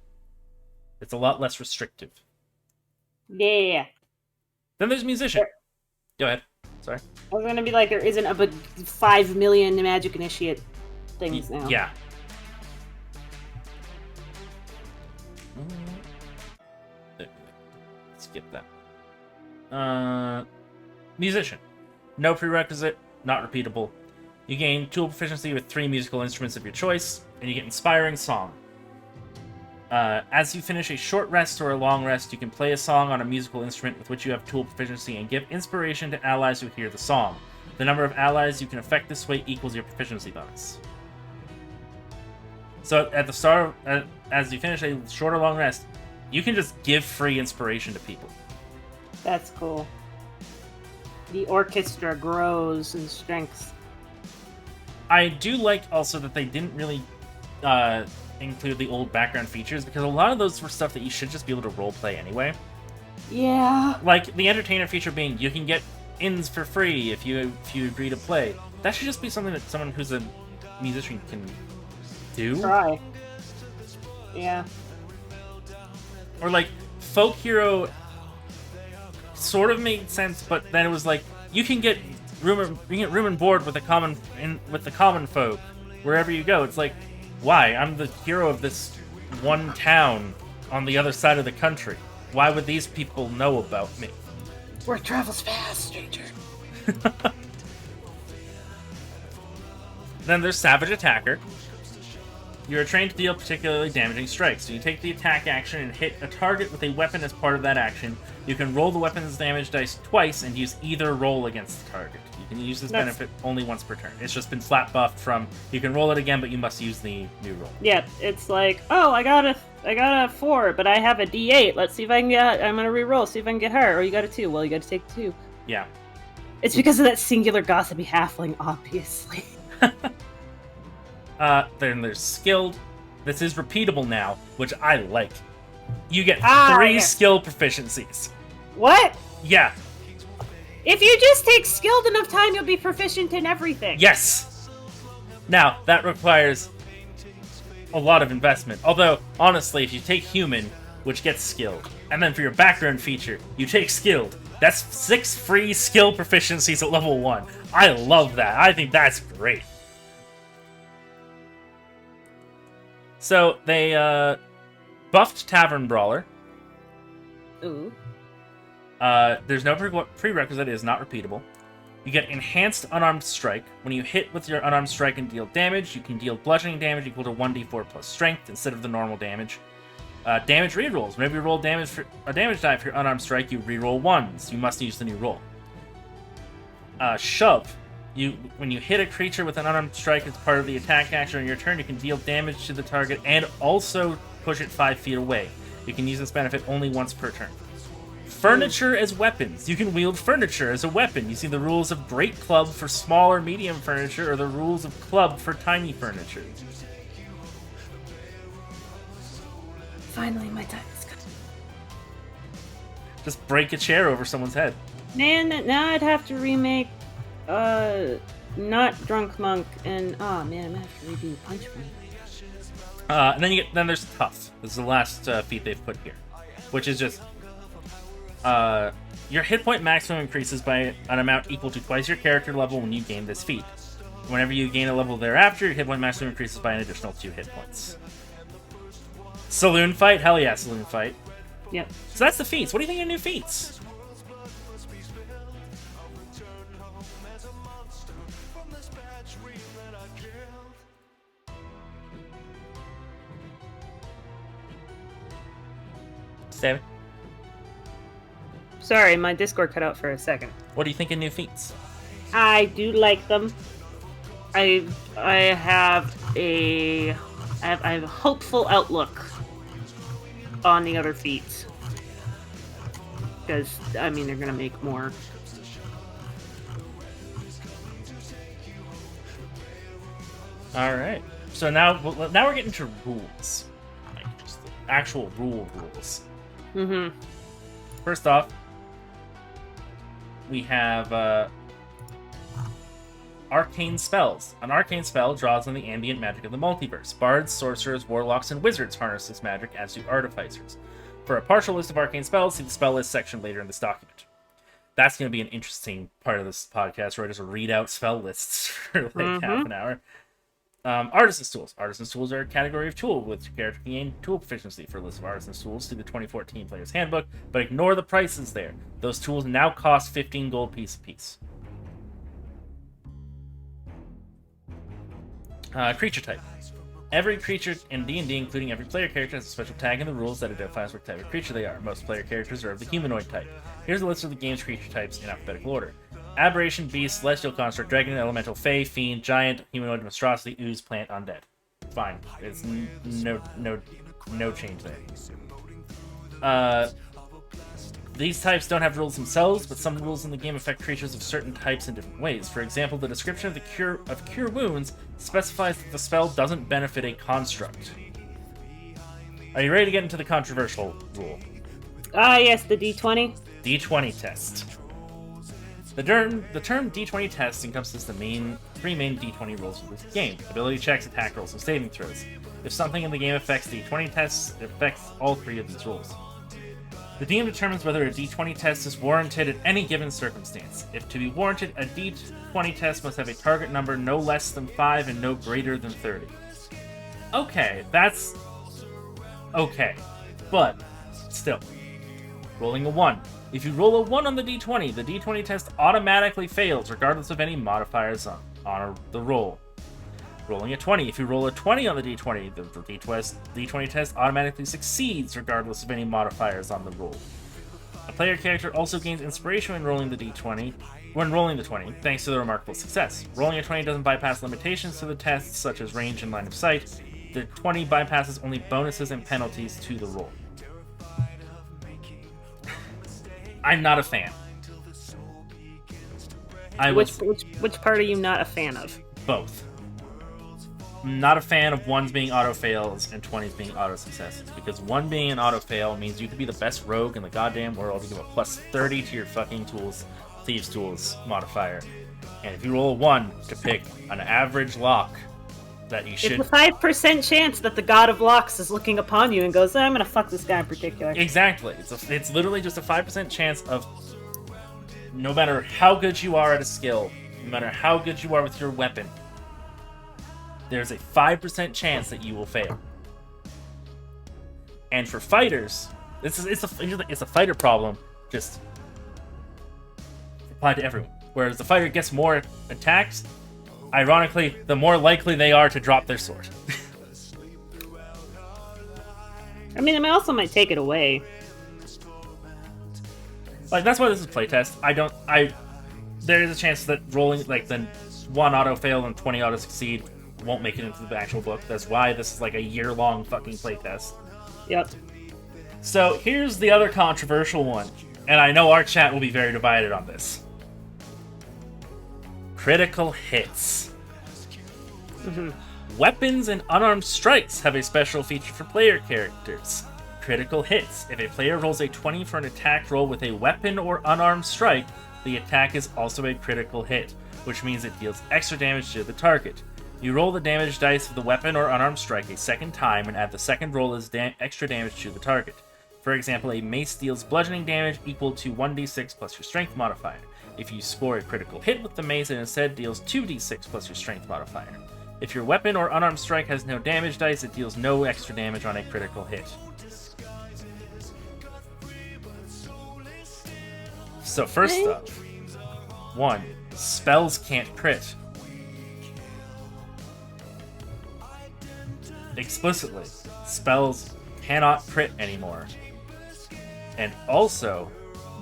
It's a lot less restrictive. Yeah. Then there's Musician. Go ahead. Sorry. I was gonna be like, there isn't a 5 million Magic Initiate things now. Yeah. Skip that. Musician. No prerequisite, not repeatable. You gain tool proficiency with 3 musical instruments of your choice, and you get Inspiring Song. As you finish a short rest or a long rest, you can play a song on a musical instrument with which you have tool proficiency and give inspiration to allies who hear the song. The number of allies you can affect this way equals your proficiency bonus. So at the start, as you finish a short or long rest, you can just give free inspiration to people. That's cool. The orchestra grows in strength. I do like also that they didn't really include the old background features, because a lot of those were stuff that you should just be able to roleplay anyway. Yeah. Like the entertainer feature being, you can get ins for free if you agree to play. That should just be something that someone who's a musician can do. Try. Yeah. Or like Folk Hero sort of made sense, but then it was like you can get room and board with the common folk wherever you go. It's like, why? I'm the hero of this one town on the other side of the country. Why would these people know about me? Word travels fast, stranger. Then there's Savage Attacker. You are trained to deal particularly damaging strikes, so you take the attack action and hit a target with a weapon as part of that action. You can roll the weapon's damage dice twice and use either roll against the target. You can use this benefit only once per turn. It's just been flat buffed from, you can roll it again, but you must use the new roll. Yeah, it's like, oh, I got a 4, but I have a D8. Let's see if I can get, I'm going to re-roll, see if I can get her. Or you got a 2. Well, you got to take 2. Yeah. It's because of that singular gossipy halfling, obviously. Then there's skilled. This is repeatable now, which I like. You get 3 skill proficiencies. What? Yeah. If you just take skilled enough time, you'll be proficient in everything. Yes. Now, that requires a lot of investment. Although, honestly, if you take human, which gets skilled, and then for your background feature, you take skilled, that's 6 free skill proficiencies at level 1. I love that. I think that's great. So, they buffed Tavern Brawler. Ooh. There's no prerequisite. It is not repeatable. You get Enhanced Unarmed Strike. When you hit with your Unarmed Strike and deal damage, you can deal bludgeoning damage equal to 1d4 plus strength instead of the normal damage. Damage rerolls. Whenever you roll damage for a damage die for your Unarmed Strike, you reroll 1s. You must use the new roll. Shove. When you hit a creature with an unarmed strike as part of the attack action on your turn, you can deal damage to the target and also push it 5 feet away. You can use this benefit only once per turn. Furniture as weapons. You can wield furniture as a weapon using the rules of Great Club for small or medium furniture or the rules of Club for tiny furniture. Finally, my time is come. Just break a chair over someone's head. Man, now I'd have to remake not Drunk Monk, and oh man, I'm gonna have to redo Punch Monk. And then there's Tough. This is the last feat they've put here, which is just your hit point maximum increases by an amount equal to twice your character level when you gain this feat. Whenever you gain a level thereafter, your hit point maximum increases by an additional 2 hit points. Saloon Fight? Hell yeah, Saloon Fight. Yep. So that's the feats. What do you think of new feats? David? Sorry, my Discord cut out for a second. What do you think of new feats? I do like them. I have a hopeful outlook on the other feats. Because, I mean, they're gonna make more. Alright. So now we're getting to rules. Like, just the actual rules. Mm-hmm. First off, we have arcane spells. An arcane spell draws on the ambient magic of the multiverse. Bards, sorcerers, warlocks, and wizards harness this magic, as do artificers. For a partial list of arcane spells, see the spell list section later in this document. That's going to be an interesting part of this podcast, where I just read out spell lists for like half an hour. Artisan's Tools. Artisan's Tools are a category of tool with character gain tool proficiency. For a list of Artisan's Tools, see the 2014 Player's Handbook, but ignore the prices there. Those tools now cost 15 gold piece apiece. Creature type. Every creature in D&D, including every player character, has a special tag in the rules that identifies what type of creature they are. Most player characters are of the humanoid type. Here's a list of the game's creature types in alphabetical order. Aberration, Beast, Celestial Construct, Dragon, Elemental, Fey, Fiend, Giant, Humanoid, Monstrosity, Ooze, Plant, Undead. Fine. It's no change there. These types don't have rules themselves, but some rules in the game affect creatures of certain types in different ways. For example, the description of the Cure Wounds specifies that the spell doesn't benefit a construct. Are you ready to get into the controversial rule? Ah, yes, the D20. D20 test. The term D20 test encompasses the three main D20 rules of this game: ability checks, attack rolls, and saving throws. If something in the game affects D20 tests, it affects all 3 of these rules. The DM determines whether a D20 test is warranted at any given circumstance. If to be warranted, a D20 test must have a target number no less than 5 and no greater than 30. Okay, that's okay, but still. Rolling a 1. If you roll a 1 on the D20 test automatically fails, regardless of any modifiers on the roll. Rolling a 20. If you roll a 20 on the d20, the d20 test automatically succeeds regardless of any modifiers on the roll. A player character also gains inspiration when rolling the d20, thanks to the remarkable success. Rolling a 20 doesn't bypass limitations to the tests, such as range and line of sight. The 20 bypasses only bonuses and penalties to the roll. I'm not a fan. Which part are you not a fan of? Both. I'm not a fan of ones being auto fails and 20s being auto successes, because one being an auto fail means you could be the best rogue in the goddamn world. You give a plus 30 to your fucking thieves tools modifier, and if you roll a 1 to pick an average lock that you should, it's a 5% chance that the god of locks is looking upon you and goes, I'm gonna fuck this guy in particular. Exactly. It's literally just a 5% chance of, no matter how good you are at a skill, no matter how good you are with your weapon, there's a 5% chance that you will fail. And for fighters, it's a fighter problem, just applied to everyone. Whereas the fighter gets more attacks, ironically, the more likely they are to drop their sword. I mean, it also might take it away. Like, that's why this is playtest. There is a chance that rolling, like, the 1 auto fail and 20 auto succeed won't make it into the actual book. That's why this is like a year-long fucking playtest. Yep. So here's the other controversial one, and I know our chat will be very divided on this. Critical hits. Mm-hmm. Weapons and unarmed strikes have a special feature for player characters. Critical hits. If a player rolls a 20 for an attack roll with a weapon or unarmed strike, the attack is also a critical hit, which means it deals extra damage to the target. You roll the damage dice of the weapon or unarmed strike a second time and add the second roll as extra damage to the target. For example, a mace deals bludgeoning damage equal to 1d6 plus your strength modifier. If you score a critical hit with the mace, it instead deals 2d6 plus your strength modifier. If your weapon or unarmed strike has no damage dice, it deals no extra damage on a critical hit. So first up, 1. Spells can't crit. Explicitly, spells cannot crit anymore. And also,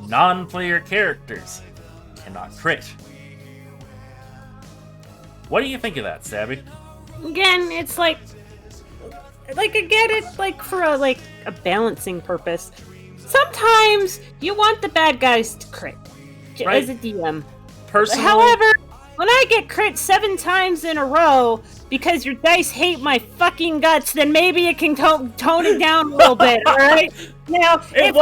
non-player characters cannot crit. What do you think of that, Stabby? Again, it's like I get it, like, for a balancing purpose. Sometimes you want the bad guys to crit, right, as a DM. Personally, however, when I get crit 7 times in a row because your dice hate my fucking guts, then maybe it can tone it down a little bit, alright? Now, it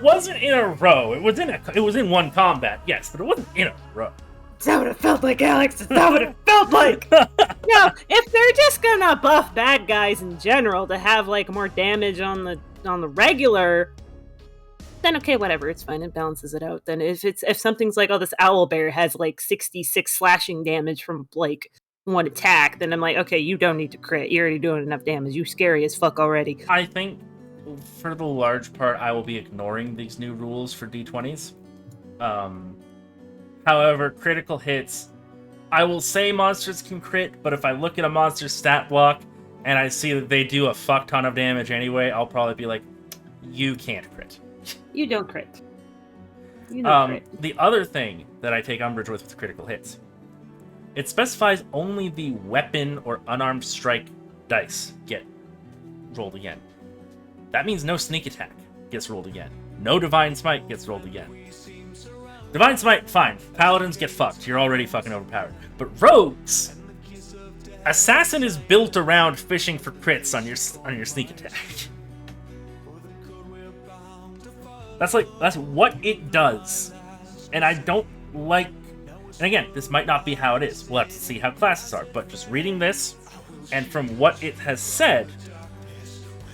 wasn't in a row. It was in one combat, yes, but it wasn't in a row. Is that what it felt like, Alex? Is that what it felt like? No, if they're just gonna buff bad guys in general to have more damage on the regular, then okay, whatever, it's fine, it balances it out. Then if something's like, oh, this owl bear has 66 slashing damage from one attack, then I'm like, okay, you don't need to crit. You're already doing enough damage. You scary as fuck already. I think for the large part, I will be ignoring these new rules for D20s. However, critical hits, I will say monsters can crit, but if I look at a monster's stat block and I see that they do a fuck ton of damage anyway, I'll probably be like, you can't crit. You don't crit. You don't crit. The other thing that I take umbrage with critical hits, it specifies only the weapon or unarmed strike dice get rolled again. That means no sneak attack gets rolled again. No divine smite gets rolled again. Divine smite, fine. Paladins get fucked. You're already fucking overpowered. But rogues, assassin is built around fishing for crits on your sneak attack. That's what it does. And I don't like... And again, this might not be how it is. We'll have to see how classes are. But just reading this, and from what it has said,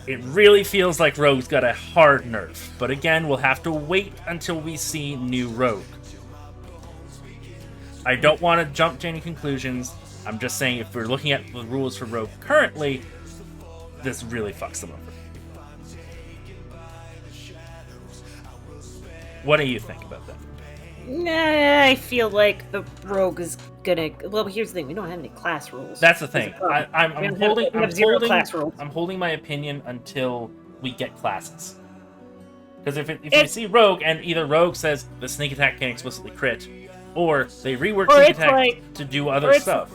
it really feels like Rogue's got a hard nerf. But again, we'll have to wait until we see new Rogue. I don't want to jump to any conclusions. I'm just saying, if we're looking at the rules for Rogue currently, this really fucks them over. What do you think about that? Nah, I feel like the rogue is gonna. Well, here's the thing: we don't have any class rules. That's the thing. We have zero class rules. I'm holding my opinion until we get classes. Because if you see rogue and either rogue says the sneak attack can explicitly crit, or they rework sneak attack to do other stuff.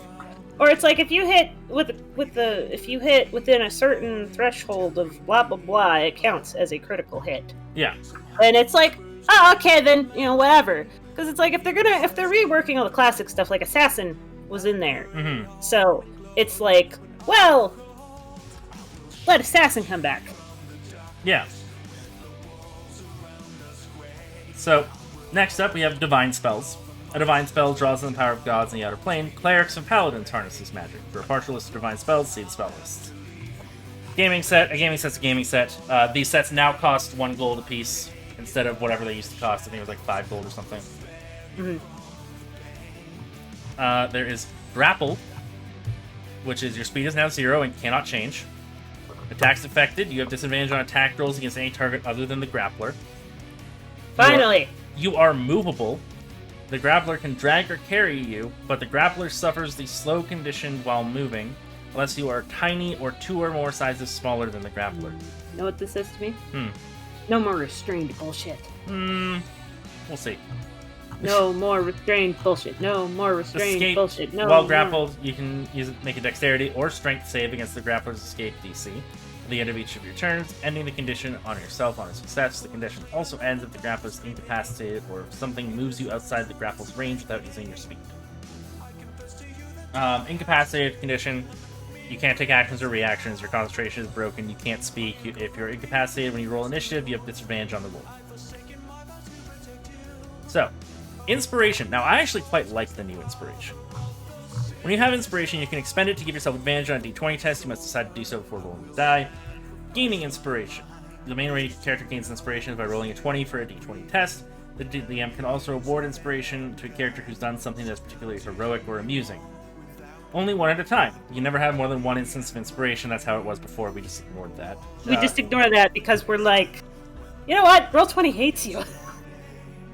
Or it's like if you hit if you hit within a certain threshold of blah blah blah, it counts as a critical hit. Yeah. And it's like, oh, okay, then whatever. Because it's like if they're reworking all the classic stuff, like Assassin was in there, so it's like, well, let Assassin come back. Yeah. So, next up we have Divine Spells. A Divine Spell draws on the power of gods in the outer plane. Clerics and Paladins harness this magic. For a partial list of Divine Spells, see the spell list. Gaming set. A gaming set's a gaming set. These sets now cost 1 gold apiece instead of whatever they used to cost. I think it was like 5 gold or something. There is Grapple, which is your speed is now 0 and cannot change. Attacks affected. You have disadvantage on attack rolls against any target other than the grappler. Finally! You are movable. The grappler can drag or carry you, but the grappler suffers the slow condition while moving, unless you are tiny or 2 or more sizes smaller than the grappler. You know what this says to me? No more restrained bullshit. We'll see. No more restrained bullshit. No more restrained bullshit. No. While grappled, you can make a dexterity or strength save against the grappler's escape DC. At the end of each of your turns, ending the condition on yourself on a success. The condition also ends if the grappler is incapacitated or if something moves you outside the grapple's range without using your speed. Incapacitated condition. You can't take actions or reactions. Your concentration is broken. You can't speak. If you're incapacitated when you roll initiative, you have disadvantage on the roll. So, Inspiration. Now, I actually quite like the new Inspiration. When you have Inspiration, you can expend it to give yourself advantage on a d20 test. You must decide to do so before rolling the die. Gaining Inspiration. The main way your character gains Inspiration is by rolling a 20 for a d20 test. The DM can also award Inspiration to a character who's done something that's particularly heroic or amusing. Only one at a time. You can never have more than one instance of Inspiration. That's how it was before. We just ignored that. We just ignore that because we're like, you know what? Roll20 hates you.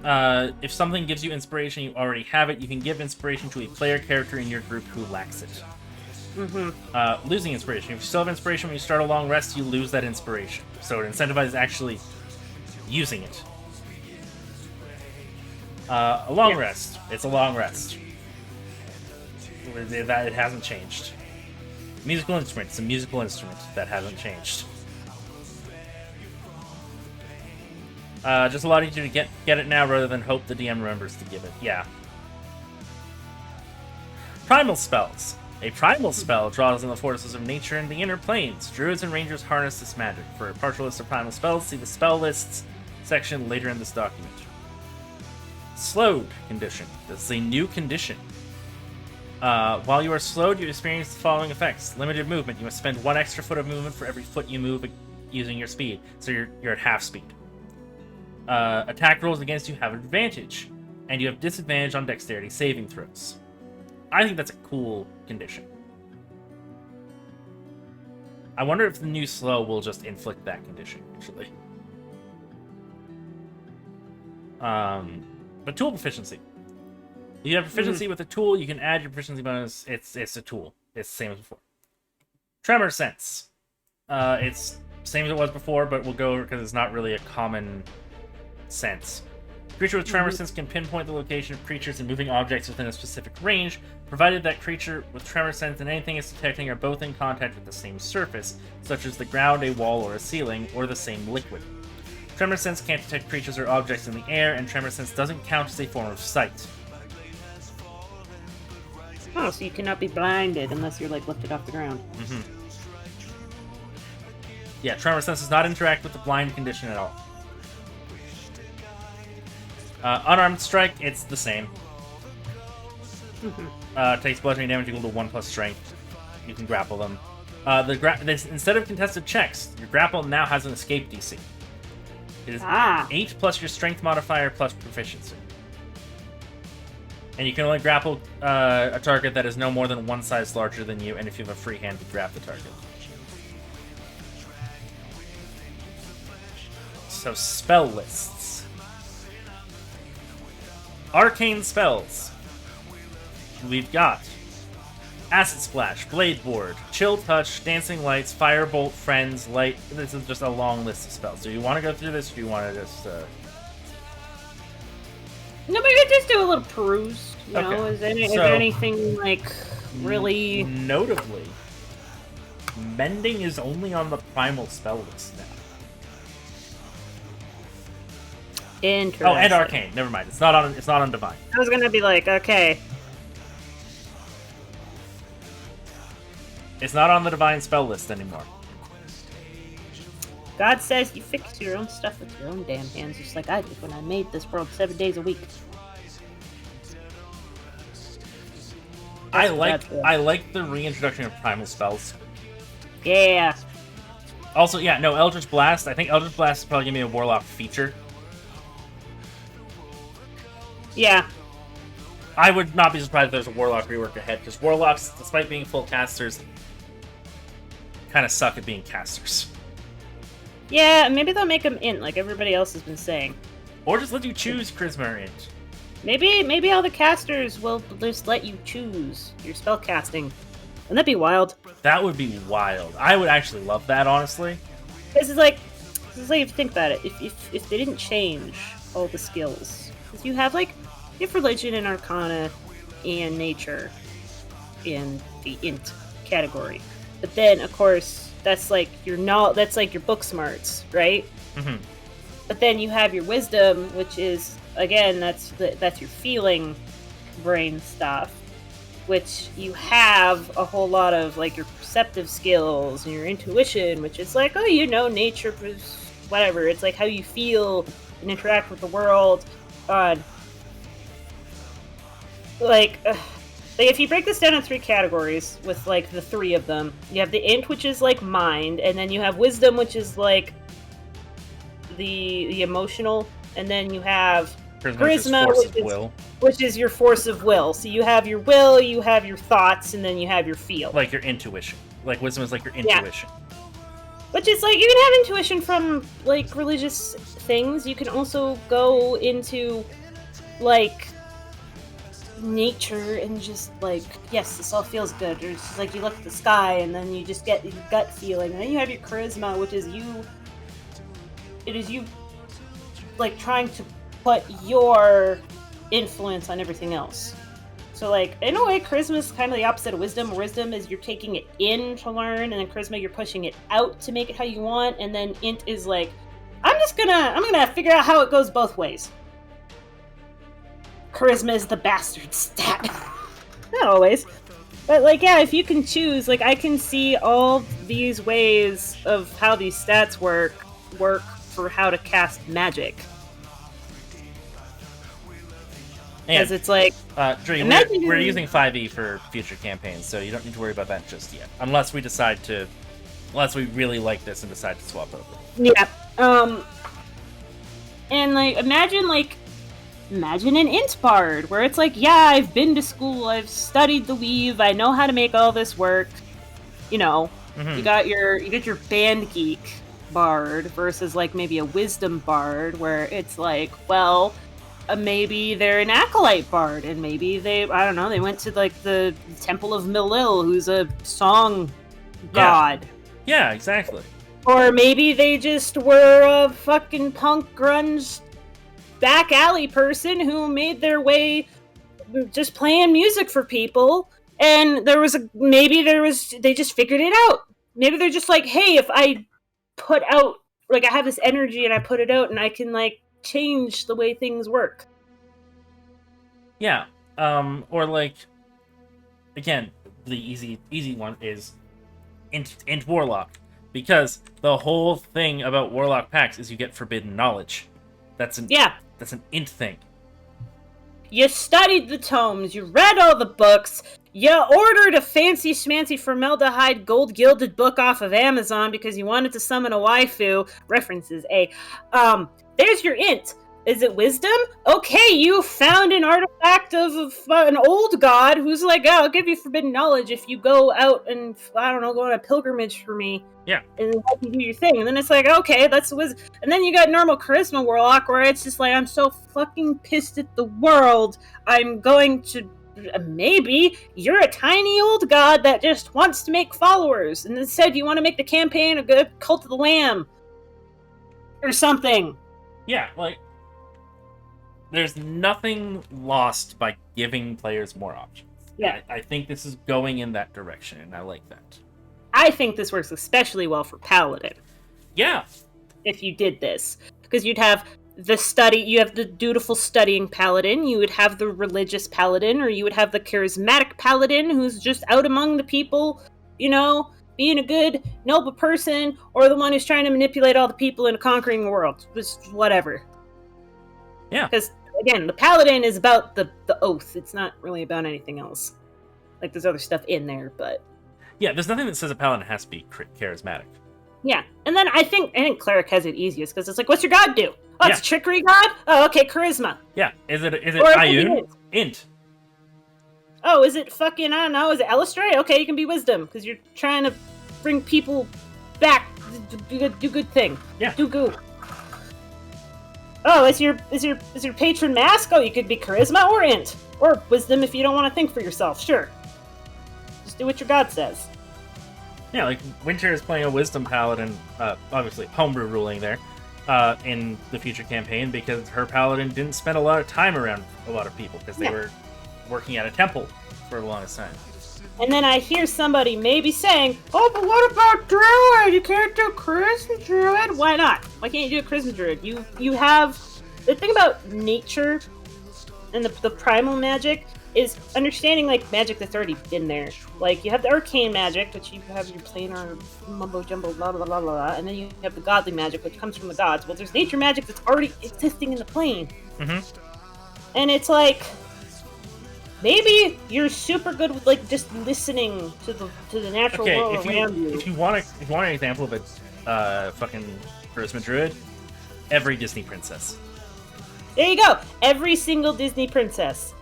If something gives you Inspiration, you already have it. You can give Inspiration to a player character in your group who lacks it. Losing Inspiration. If you still have Inspiration when you start a long rest, you lose that Inspiration. So it incentivizes actually using it. A long rest. It's a long rest. It hasn't changed. Musical instrument. It's a musical instrument. That hasn't changed. Just a lot easier to get it now rather than hope the DM remembers to give it. Yeah. Primal spells. A primal spell draws on the forces of nature and the inner planes. Druids and rangers harness this magic. For a partial list of primal spells, see the spell lists section later in this document. Slowed condition. This is a new condition. While you are slowed, you experience the following effects. Limited movement. You must spend 1 extra foot of movement for every foot you move using your speed. So you're at half speed. Attack rolls against you have advantage, and you have disadvantage on dexterity saving throws. I think that's a cool condition. I wonder if the new slow will just inflict that condition, actually. But tool proficiency. If you have proficiency with a tool, you can add your proficiency bonus. It's a tool. It's the same as before. Tremor sense. It's same as it was before, but we'll go because it's not really a common sense. Creature with tremor sense can pinpoint the location of creatures and moving objects within a specific range, provided that creature with tremor sense and anything it's detecting are both in contact with the same surface, such as the ground, a wall, or a ceiling, or the same liquid. Tremor sense can't detect creatures or objects in the air, and tremor sense doesn't count as a form of sight. Oh, so you cannot be blinded unless you're like lifted off the ground. Yeah, tremor sense does not interact with the blind condition at all. Unarmed strike, it's the same. Takes bludgeoning damage equal to 1 plus strength. You can grapple them. Instead of contested checks, your grapple now has an escape DC. It is 8 plus your strength modifier plus proficiency. And you can only grapple a target that is no more than 1 size larger than you, and if you have a free hand to grab the target. So, spell lists. Arcane spells. We've got Acid Splash, Blade Board, Chill Touch, Dancing Lights, Firebolt, Friends, Light. This is just a long list of spells. Do you want to go through this, or do you want to just... No, maybe just do a little peruse. You know, is there anything, like, really... Notably, Mending is only on the Primal spell list now. Interesting. Oh, and Arcane. Never mind. It's not on Divine. I was gonna be like, okay. It's not on the Divine spell list anymore. God says you fix your own stuff with your own damn hands, just like I did when I made this world 7 days a week. I like the reintroduction of Primal spells. Yeah. Also, yeah, no, Eldritch Blast. I think Eldritch Blast is probably gonna be a Warlock feature. Yeah. I would not be surprised if there's a Warlock rework ahead, because Warlocks, despite being full casters, kind of suck at being casters. Yeah, maybe they'll make them int, like everybody else has been saying. Or just let you choose Charisma or int. Maybe all the casters will just let you choose your spell casting. Wouldn't that be wild? That would be wild. I would actually love that, honestly. This is like if you think about it, if they didn't change all the skills, because you have religion and arcana and nature in the int category, but then of course that's like your book smarts, right? Mm-hmm. But then you have your wisdom, which is again that's your feeling brain stuff, which you have a whole lot of like your perceptive skills and your intuition, which is like, nature, whatever. It's like how you feel and interact with the world. If you break this down in 3 categories with like the 3 of them, you have the int, which is like mind, and then you have wisdom, which is like the emotional, and then you have charisma, which is your force of will. So you have your will, you have your thoughts, and then you have your feel. Like your intuition. Like wisdom is like your intuition. Yeah. Which is like, you can have intuition from like religious things. You can also go into like nature and just like, yes, this all feels good. Or it's just like you look at the sky and then you just get your gut feeling. And then you have your charisma, which is you like trying to put your influence on everything else. So like, in a way, charisma is kind of the opposite of wisdom. Wisdom is you're taking it in to learn, and then charisma, you're pushing it out to make it how you want. And then int is like, I'm gonna figure out how it goes both ways. Charisma is the bastard stat. Not always. But like, yeah, if you can choose, like I can see all these ways of how these stats work for how to cast magic. Because it's like... Dream, we're using 5e for future campaigns, so you don't need to worry about that just yet. Unless we really like this and decide to swap over. Yeah. And like, imagine an int bard, where it's like, yeah, I've been to school, I've studied the weave, I know how to make all this work. You know, you got your band geek bard versus like maybe a wisdom bard, where it's like, well, maybe they're an acolyte bard, and maybe they went to like the Temple of Milil, who's a song god. Yeah, exactly. Or maybe they just were a fucking punk grunge back alley person who made their way just playing music for people, and they just figured it out. Maybe they're just like, hey, if I put out, like, I have this energy and I put it out and I can like change the way things work. Yeah. Or like, again, the easy one is int warlock, because the whole thing about warlock packs is you get forbidden knowledge. That's an int thing. You studied the tomes, you read all the books, you ordered a fancy schmancy formaldehyde gold gilded book off of Amazon because you wanted to summon a waifu. References, there's your int. Is it wisdom? Okay, you found an artifact of an old god who's like, oh, I'll give you forbidden knowledge if you go out and, I don't know, go on a pilgrimage for me. Yeah. And help you do your thing. And then it's like, okay, that's wisdom. And then you got normal charisma warlock where it's just like, I'm so fucking pissed at the world. I'm going to... Maybe you're a tiny old god that just wants to make followers. And instead you want to make the campaign a good cult of the lamb. Or something. Yeah, like... There's nothing lost by giving players more options. Yeah. I think this is going in that direction, and I like that. I think this works especially well for Paladin. Yeah. If you did this. Because you'd have you have the dutiful studying Paladin, you would have the religious Paladin, or you would have the charismatic Paladin who's just out among the people, you know, being a good, noble person, or the one who's trying to manipulate all the people into conquering the world. Just whatever. Yeah. Because, again, the Paladin is about the oath. It's not really about anything else. Like, there's other stuff in there, but... Yeah, there's nothing that says a Paladin has to be charismatic. Yeah. And then I think Cleric has it easiest, because it's like, what's your god do? Oh, it's a trickery god? Oh, okay, charisma. Yeah. Is it Ioun? Int. Oh, is it fucking, I don't know, is it Elistray? Okay, you can be wisdom, because you're trying to bring people back, do good thing. Yeah. Do good. Oh, is your patron mask? Oh, you could be charisma or int. Or wisdom if you don't want to think for yourself, sure. Just do what your god says. Yeah, like Winter is playing a wisdom paladin, obviously homebrew ruling there, in the future campaign because her paladin didn't spend a lot of time around a lot of people because they were working at a temple for the longest time. And then I hear somebody maybe saying, oh, but what about Druid? You can't do Charisma Druid? Why not? Why can't you do a Charisma Druid? You have... The thing about nature and the primal magic is understanding, like, magic that's already been there. Like, you have the arcane magic, which you have your planar mumbo-jumbo, blah, blah, blah, blah, and then you have the godly magic, which comes from the gods. Well, there's nature magic that's already existing in the plane. Mm-hmm. And it's like... Maybe you're super good with, like, just listening to the natural world around you. If you want an example of a fucking charisma druid, every Disney princess. There you go. Every single Disney princess.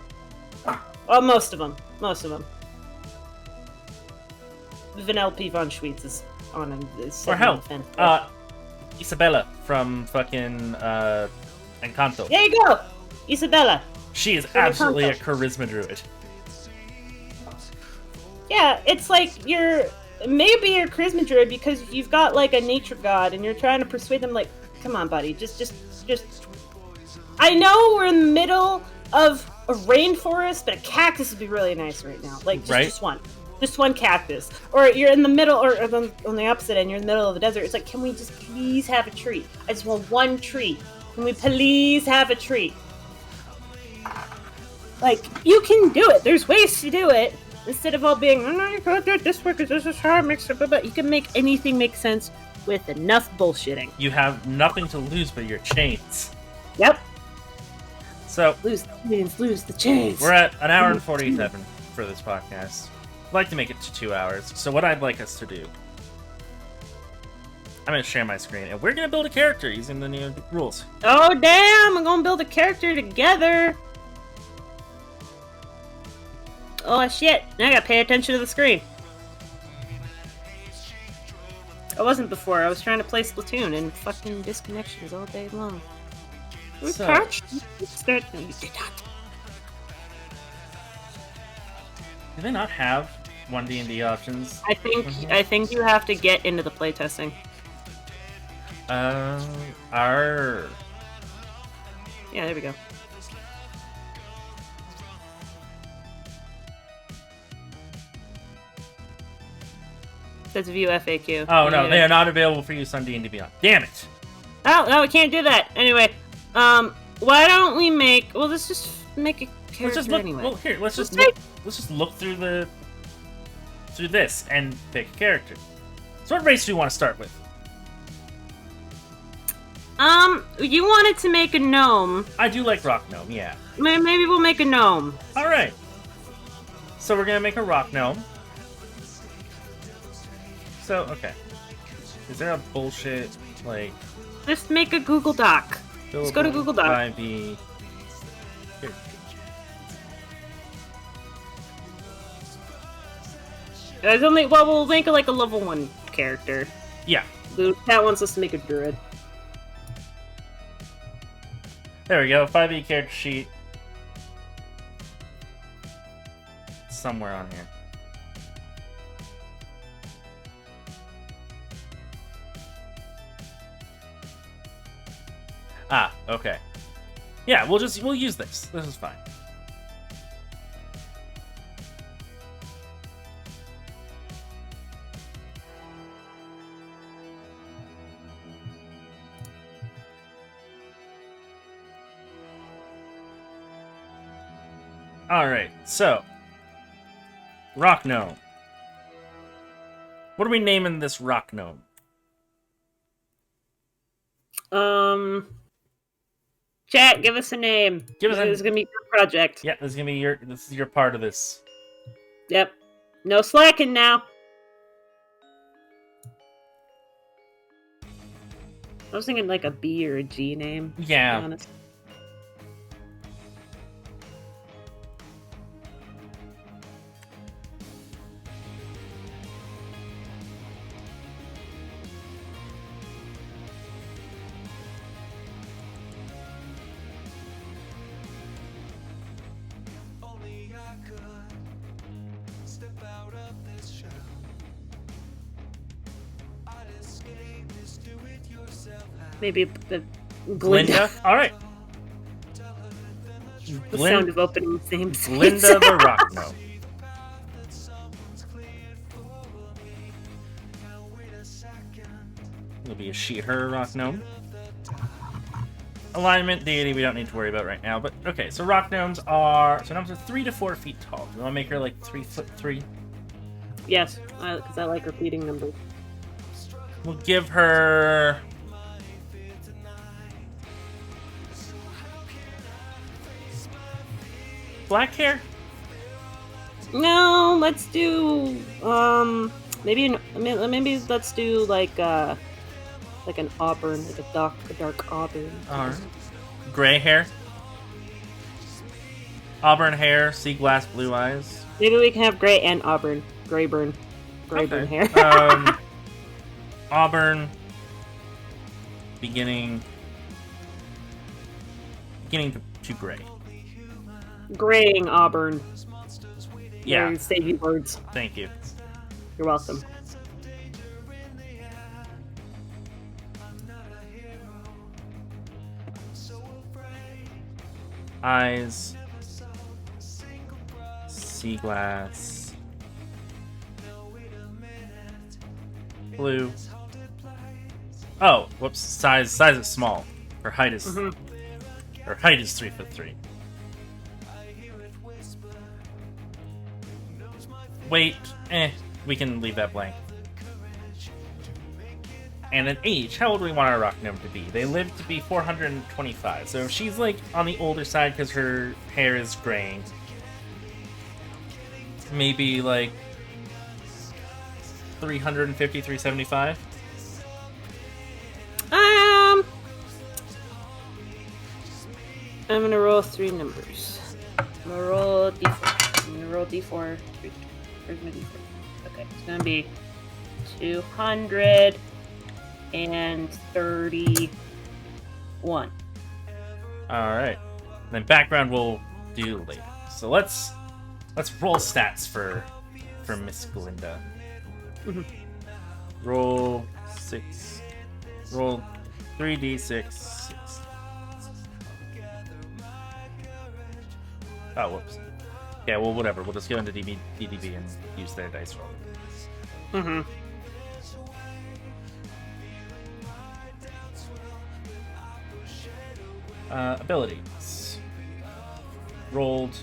Well, most of them. Vanellope von Schweetz is on a... Or hell, Isabella from fucking Encanto. There you go. Isabella. She is absolutely a charisma druid. Yeah, it's like maybe you're a charisma druid because you've got like a nature god and you're trying to persuade them like, come on, buddy, just. I know we're in the middle of a rainforest, but a cactus would be really nice right now. Like just one cactus. Or you're in the middle, or on the opposite end, you're in the middle of the desert. It's like, can we just please have a tree? I just want one tree. Can we please have a tree? Like, you can do it. There's ways to do it. Instead of all being, oh, no, you can't do it this way because this is how it makes it. But you can make anything make sense with enough bullshitting. You have nothing to lose but your chains. Yep. So, lose the chains. We're at an hour and 47 for this podcast. I'd like to make it to 2 hours. So what I'd like us to do, I'm going to share my screen, and we're going to build a character using the new rules. Oh, damn! I'm going to build a character together. Oh shit, now I gotta pay attention to the screen. I wasn't before, I was trying to play Splatoon and fucking disconnections all day long. So, no, you did not. Do they not have 1D&D options? I think you have to get into the playtesting. Yeah, there we go. Says view FAQ. Oh no, they are not available for use on D&D Beyond. Damn it! Oh no, we can't do that. Anyway, why don't we make? Well, let's just make a character let's just look, anyway. Well, here, let's just look through this and pick a character. So, what race do you want to start with? You wanted to make a gnome. I do like rock gnome. Yeah. Maybe we'll make a gnome. All right. So we're gonna make a rock gnome. So, okay. Is there a bullshit, like... Just make a Google Doc. Let's go to Google Doc. 5e character. There's only, well, we'll make it like a level 1 character. Yeah. The cat wants us to make a druid. There we go. 5e character sheet. Somewhere on here. Ah, okay. Yeah, we'll use this. This is fine. Alright, so Rock Gnome. What are we naming this Rock Gnome? Chat, give us a name. Give us This is gonna be your project. Yeah, this is gonna be your part of this. Yep. No slacking now. I was thinking like a B or a G name. Yeah. To be honest. Maybe Glinda? Alright. The sound of opening the same Glinda the Rock Gnome. It'll be a she/her Rock Gnome. Alignment, deity, we don't need to worry about right now. But okay, so Rock Gnomes are 3 to 4 feet tall. Do you want to make her like 3'3"? Yes, because I like repeating numbers. We'll give her... black hair? No, let's do maybe let's do like an auburn, like a dark auburn. Alright. Gray hair? Auburn hair, sea glass blue eyes. Maybe we can have gray and auburn, grayburn hair. Auburn, beginning to gray. Graying auburn. Yeah. Very savvy words. Thank you. You're welcome. Eyes, sea glass, blue. Oh, whoops! Size is small. Her height is 3'3". Wait, we can leave that blank. And an age. How old do we want our Rock Gnome to be? They live to be 425. So if she's like on the older side because her hair is graying, maybe like 350, 375. I'm gonna roll 3 numbers. I'm gonna roll D4. I'm gonna roll D4. Where's my D4? Okay, it's gonna be 231. All right. Then background we'll do later. So let's roll stats for Miss Glinda. Roll 6. Roll 3d6. 6. Oh, whoops. Yeah, well, whatever. We'll just go into DDB and use their dice roll. Abilities. Rolled.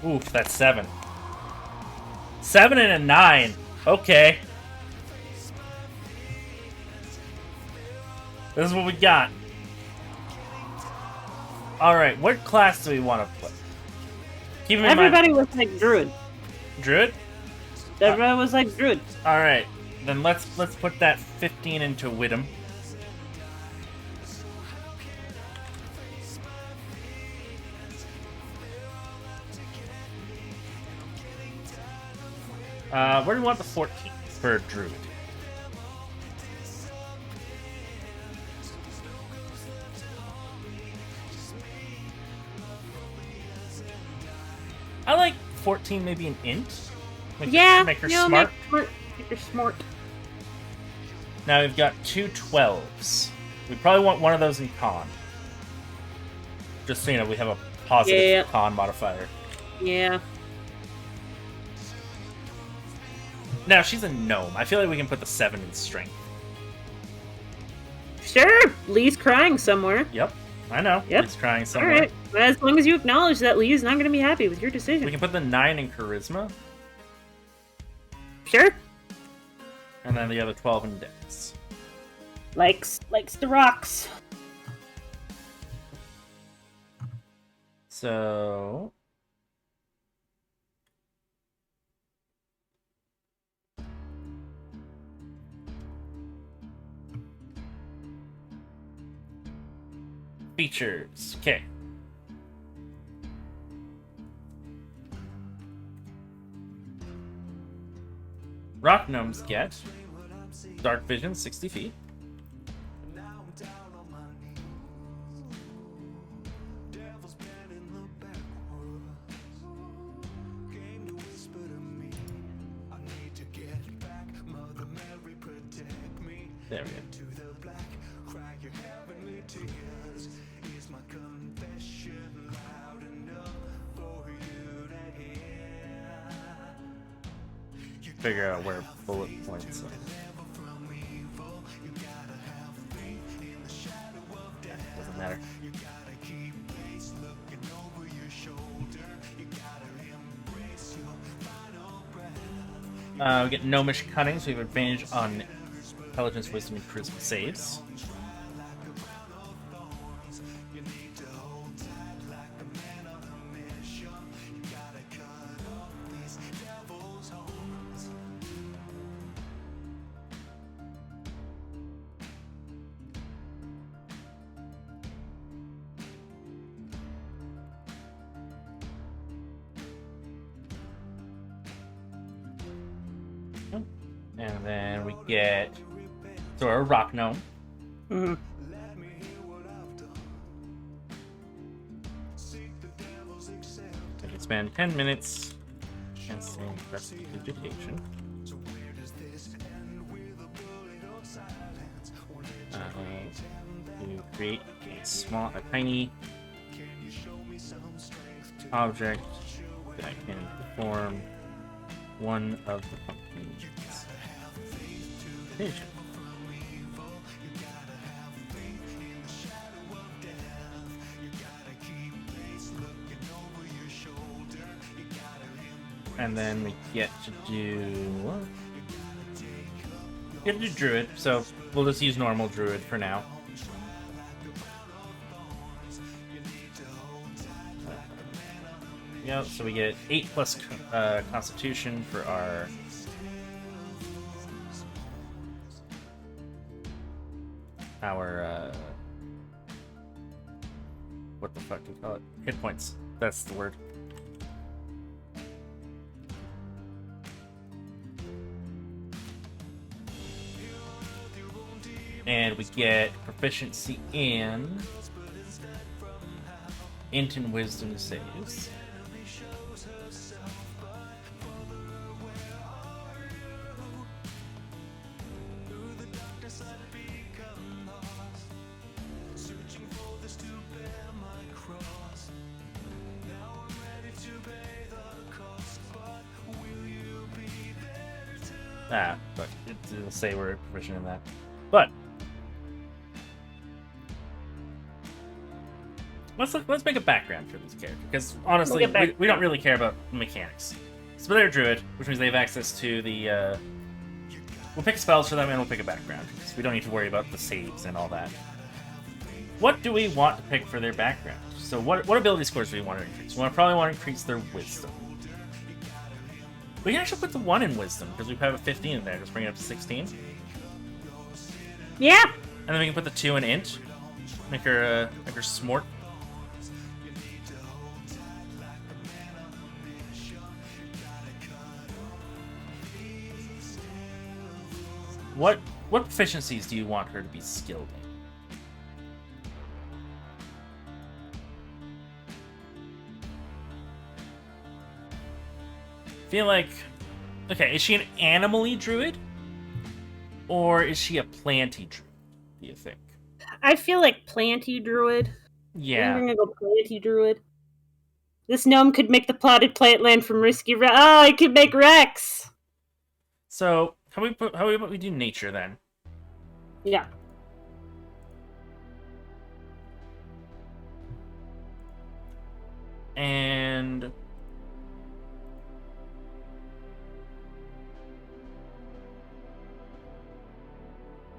Oof, that's 7. 7 and a 9. Okay. This is what we got. Alright, what class do we want to play? Keep in mind... Everybody was like Druid. Druid? Everybody was like Druid. Alright, then let's put that 15 into Widom. Where do we want the 14 for Druid? I like 14, maybe an int. Make her smart. Make her smart. Now we've got 2 12s. We probably want one of those in con. Just so you know, we have a positive con modifier. Yeah. Now she's a gnome. I feel like we can put the 7 in strength. Sure. Lee's crying somewhere. Yep. I know. Yep. Lee's crying somewhere. Alright. As long as you acknowledge that Lee is not going to be happy with your decision. We can put the 9 in charisma. Sure. And then the other 12 in dex. Likes the rocks. So... features. Okay. Rock gnomes get dark vision 60 feet. There we go. Figure out where bullet points are. Doesn't matter. We get gnomish cunning, so we have advantage on intelligence, wisdom, and charisma saves. And then we get so a rock gnome. Mm-hmm. I can spend 10 minutes casting prestidigitation. To create a tiny object that can perform one of the functions. And then we get to do what? We get to do druid, so we'll just use normal druid for now. Yeah, so we get 8 plus constitution for our what the fuck do you call it? Hit points. That's the word. And we get proficiency in int and wisdom saves. But it didn't say we're proficient in that. But let's make a background for this character, because honestly, we don't really care about mechanics. So they're a druid, which means they have access to the We'll pick spells for them and we'll pick a background, because we don't need to worry about the saves and all that. What do we want to pick for their background? So what ability scores do we want to increase? We probably want to increase their wisdom. We can actually put the 1 in wisdom, because we have a 15 in there. Just bring it up to 16. Yeah. And then we can put the 2 in int. Make her smart. What proficiencies do you want her to be skilled in? Feel like, okay, is she an animal-y druid? Or is she a planty druid, do you think? I feel like planty druid. Yeah. I'm gonna go planty druid. This gnome could make the plotted plant land from risky I could make Rex! So, how about we do nature then? Yeah. And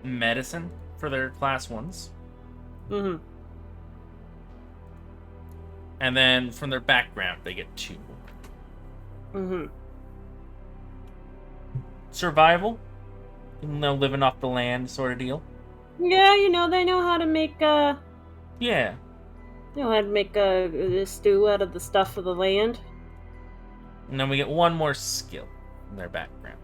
medicine for their class 1s. Mm-hmm. And then from their background, they get 2. Mm-hmm. Survival. Living off the land sort of deal. Yeah, they know how to make, Yeah. They know how to make a stew out of the stuff of the land. And then we get 1 more skill in their background.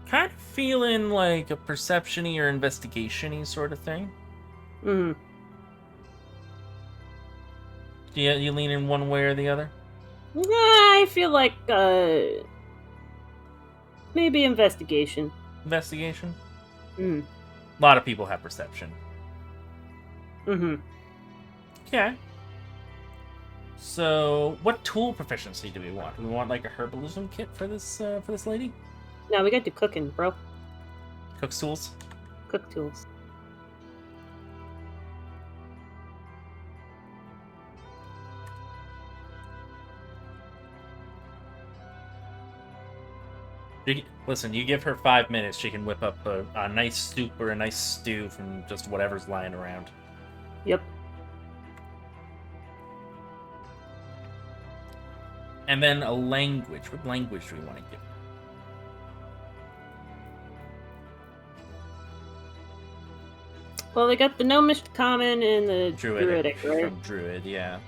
Kind of feeling like a perception-y or investigation-y sort of thing. Mm-hmm. Do you lean in one way or the other? Yeah, I feel like, maybe investigation. Investigation? Mm. A lot of people have perception. Mm-hmm. Okay. So, what tool proficiency do we want? Do we want like a herbalism kit for this lady? No, we got to cooking, bro. Cook's tools? Cook tools. Listen, you give her 5 minutes, she can whip up a nice soup or a nice stew from just whatever's lying around. Yep. And then a language. What language do we want to give her? Well, they got the Gnomish Common and the Druidic, right? From Druid, yeah.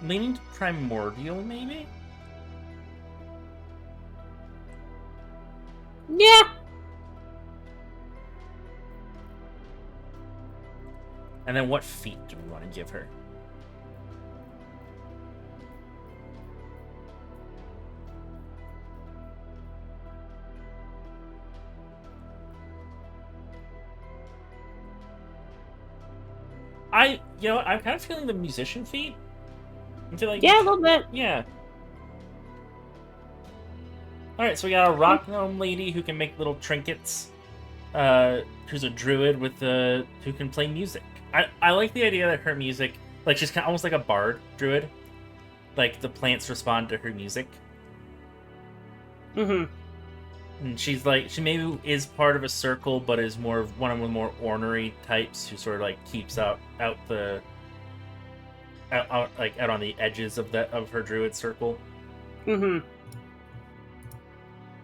Leaning to Primordial, maybe? Yeah! And then what feat do we want to give her? I'm kind of feeling the musician feat. I feel like, yeah, a little bit. Yeah. Alright, so we got a rock gnome lady who can make little trinkets. Who's a druid with who can play music. I like the idea that her music, like, she's kind of almost like a bard druid. Like, the plants respond to her music. Mm-hmm. And she's like, she maybe is part of a circle, but is more of one of the more ornery types who sort of like keeps out on the edges of her druid circle. Mm-hmm.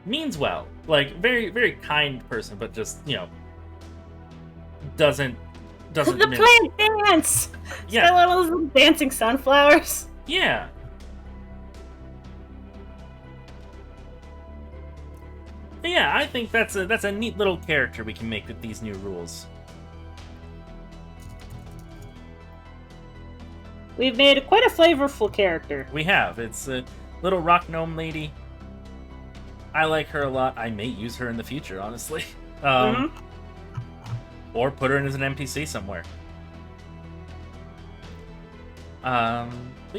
Means well, like very very kind person, but just doesn't. The plant dance. Yeah, got one of those little dancing sunflowers. Yeah. But yeah, I think that's a neat little character we can make with these new rules. We've made quite a flavorful character. We have. It's a little rock gnome lady. I like her a lot. I may use her in the future, honestly. Or put her in as an NPC somewhere. But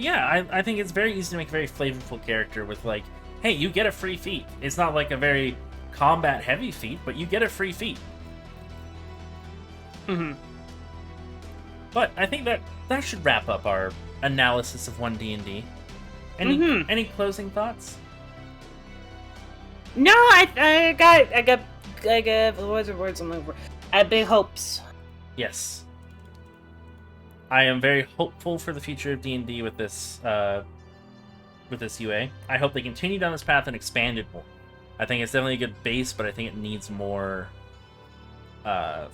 yeah, I think it's very easy to make a very flavorful character with, like, hey, you get a free feat. It's not like a very combat-heavy feat, but you get a free feat. Mm-hmm. But I think that should wrap up our analysis of 1D&D. Any closing thoughts? No, I got what are the words I'm looking for? I have big hopes. Yes. I am very hopeful for the future of D&D with this UA. I hope they continue down this path and expand it more. I think it's definitely a good base, but I think it needs more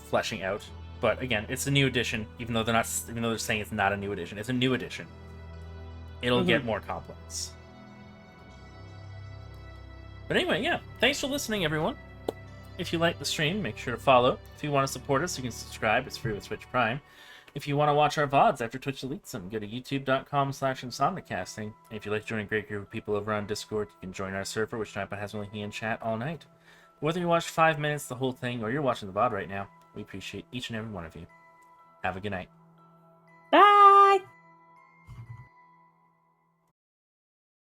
fleshing out. But again, it's a new edition, even though they're saying it's not a new edition. It's a new edition. It'll get more complex. But anyway, yeah. Thanks for listening, everyone. If you like the stream, make sure to follow. If you want to support us, you can subscribe. It's free with Twitch Prime. If you want to watch our VODs after Twitch deletes them, go to youtube.com/insomnicasting. And if you'd like to join a great group of people over on Discord, you can join our server, which Nightbot has only he in chat all night. Whether you watch 5 minutes, the whole thing, or you're watching the VOD right now, we appreciate each and every one of you. Have a good night.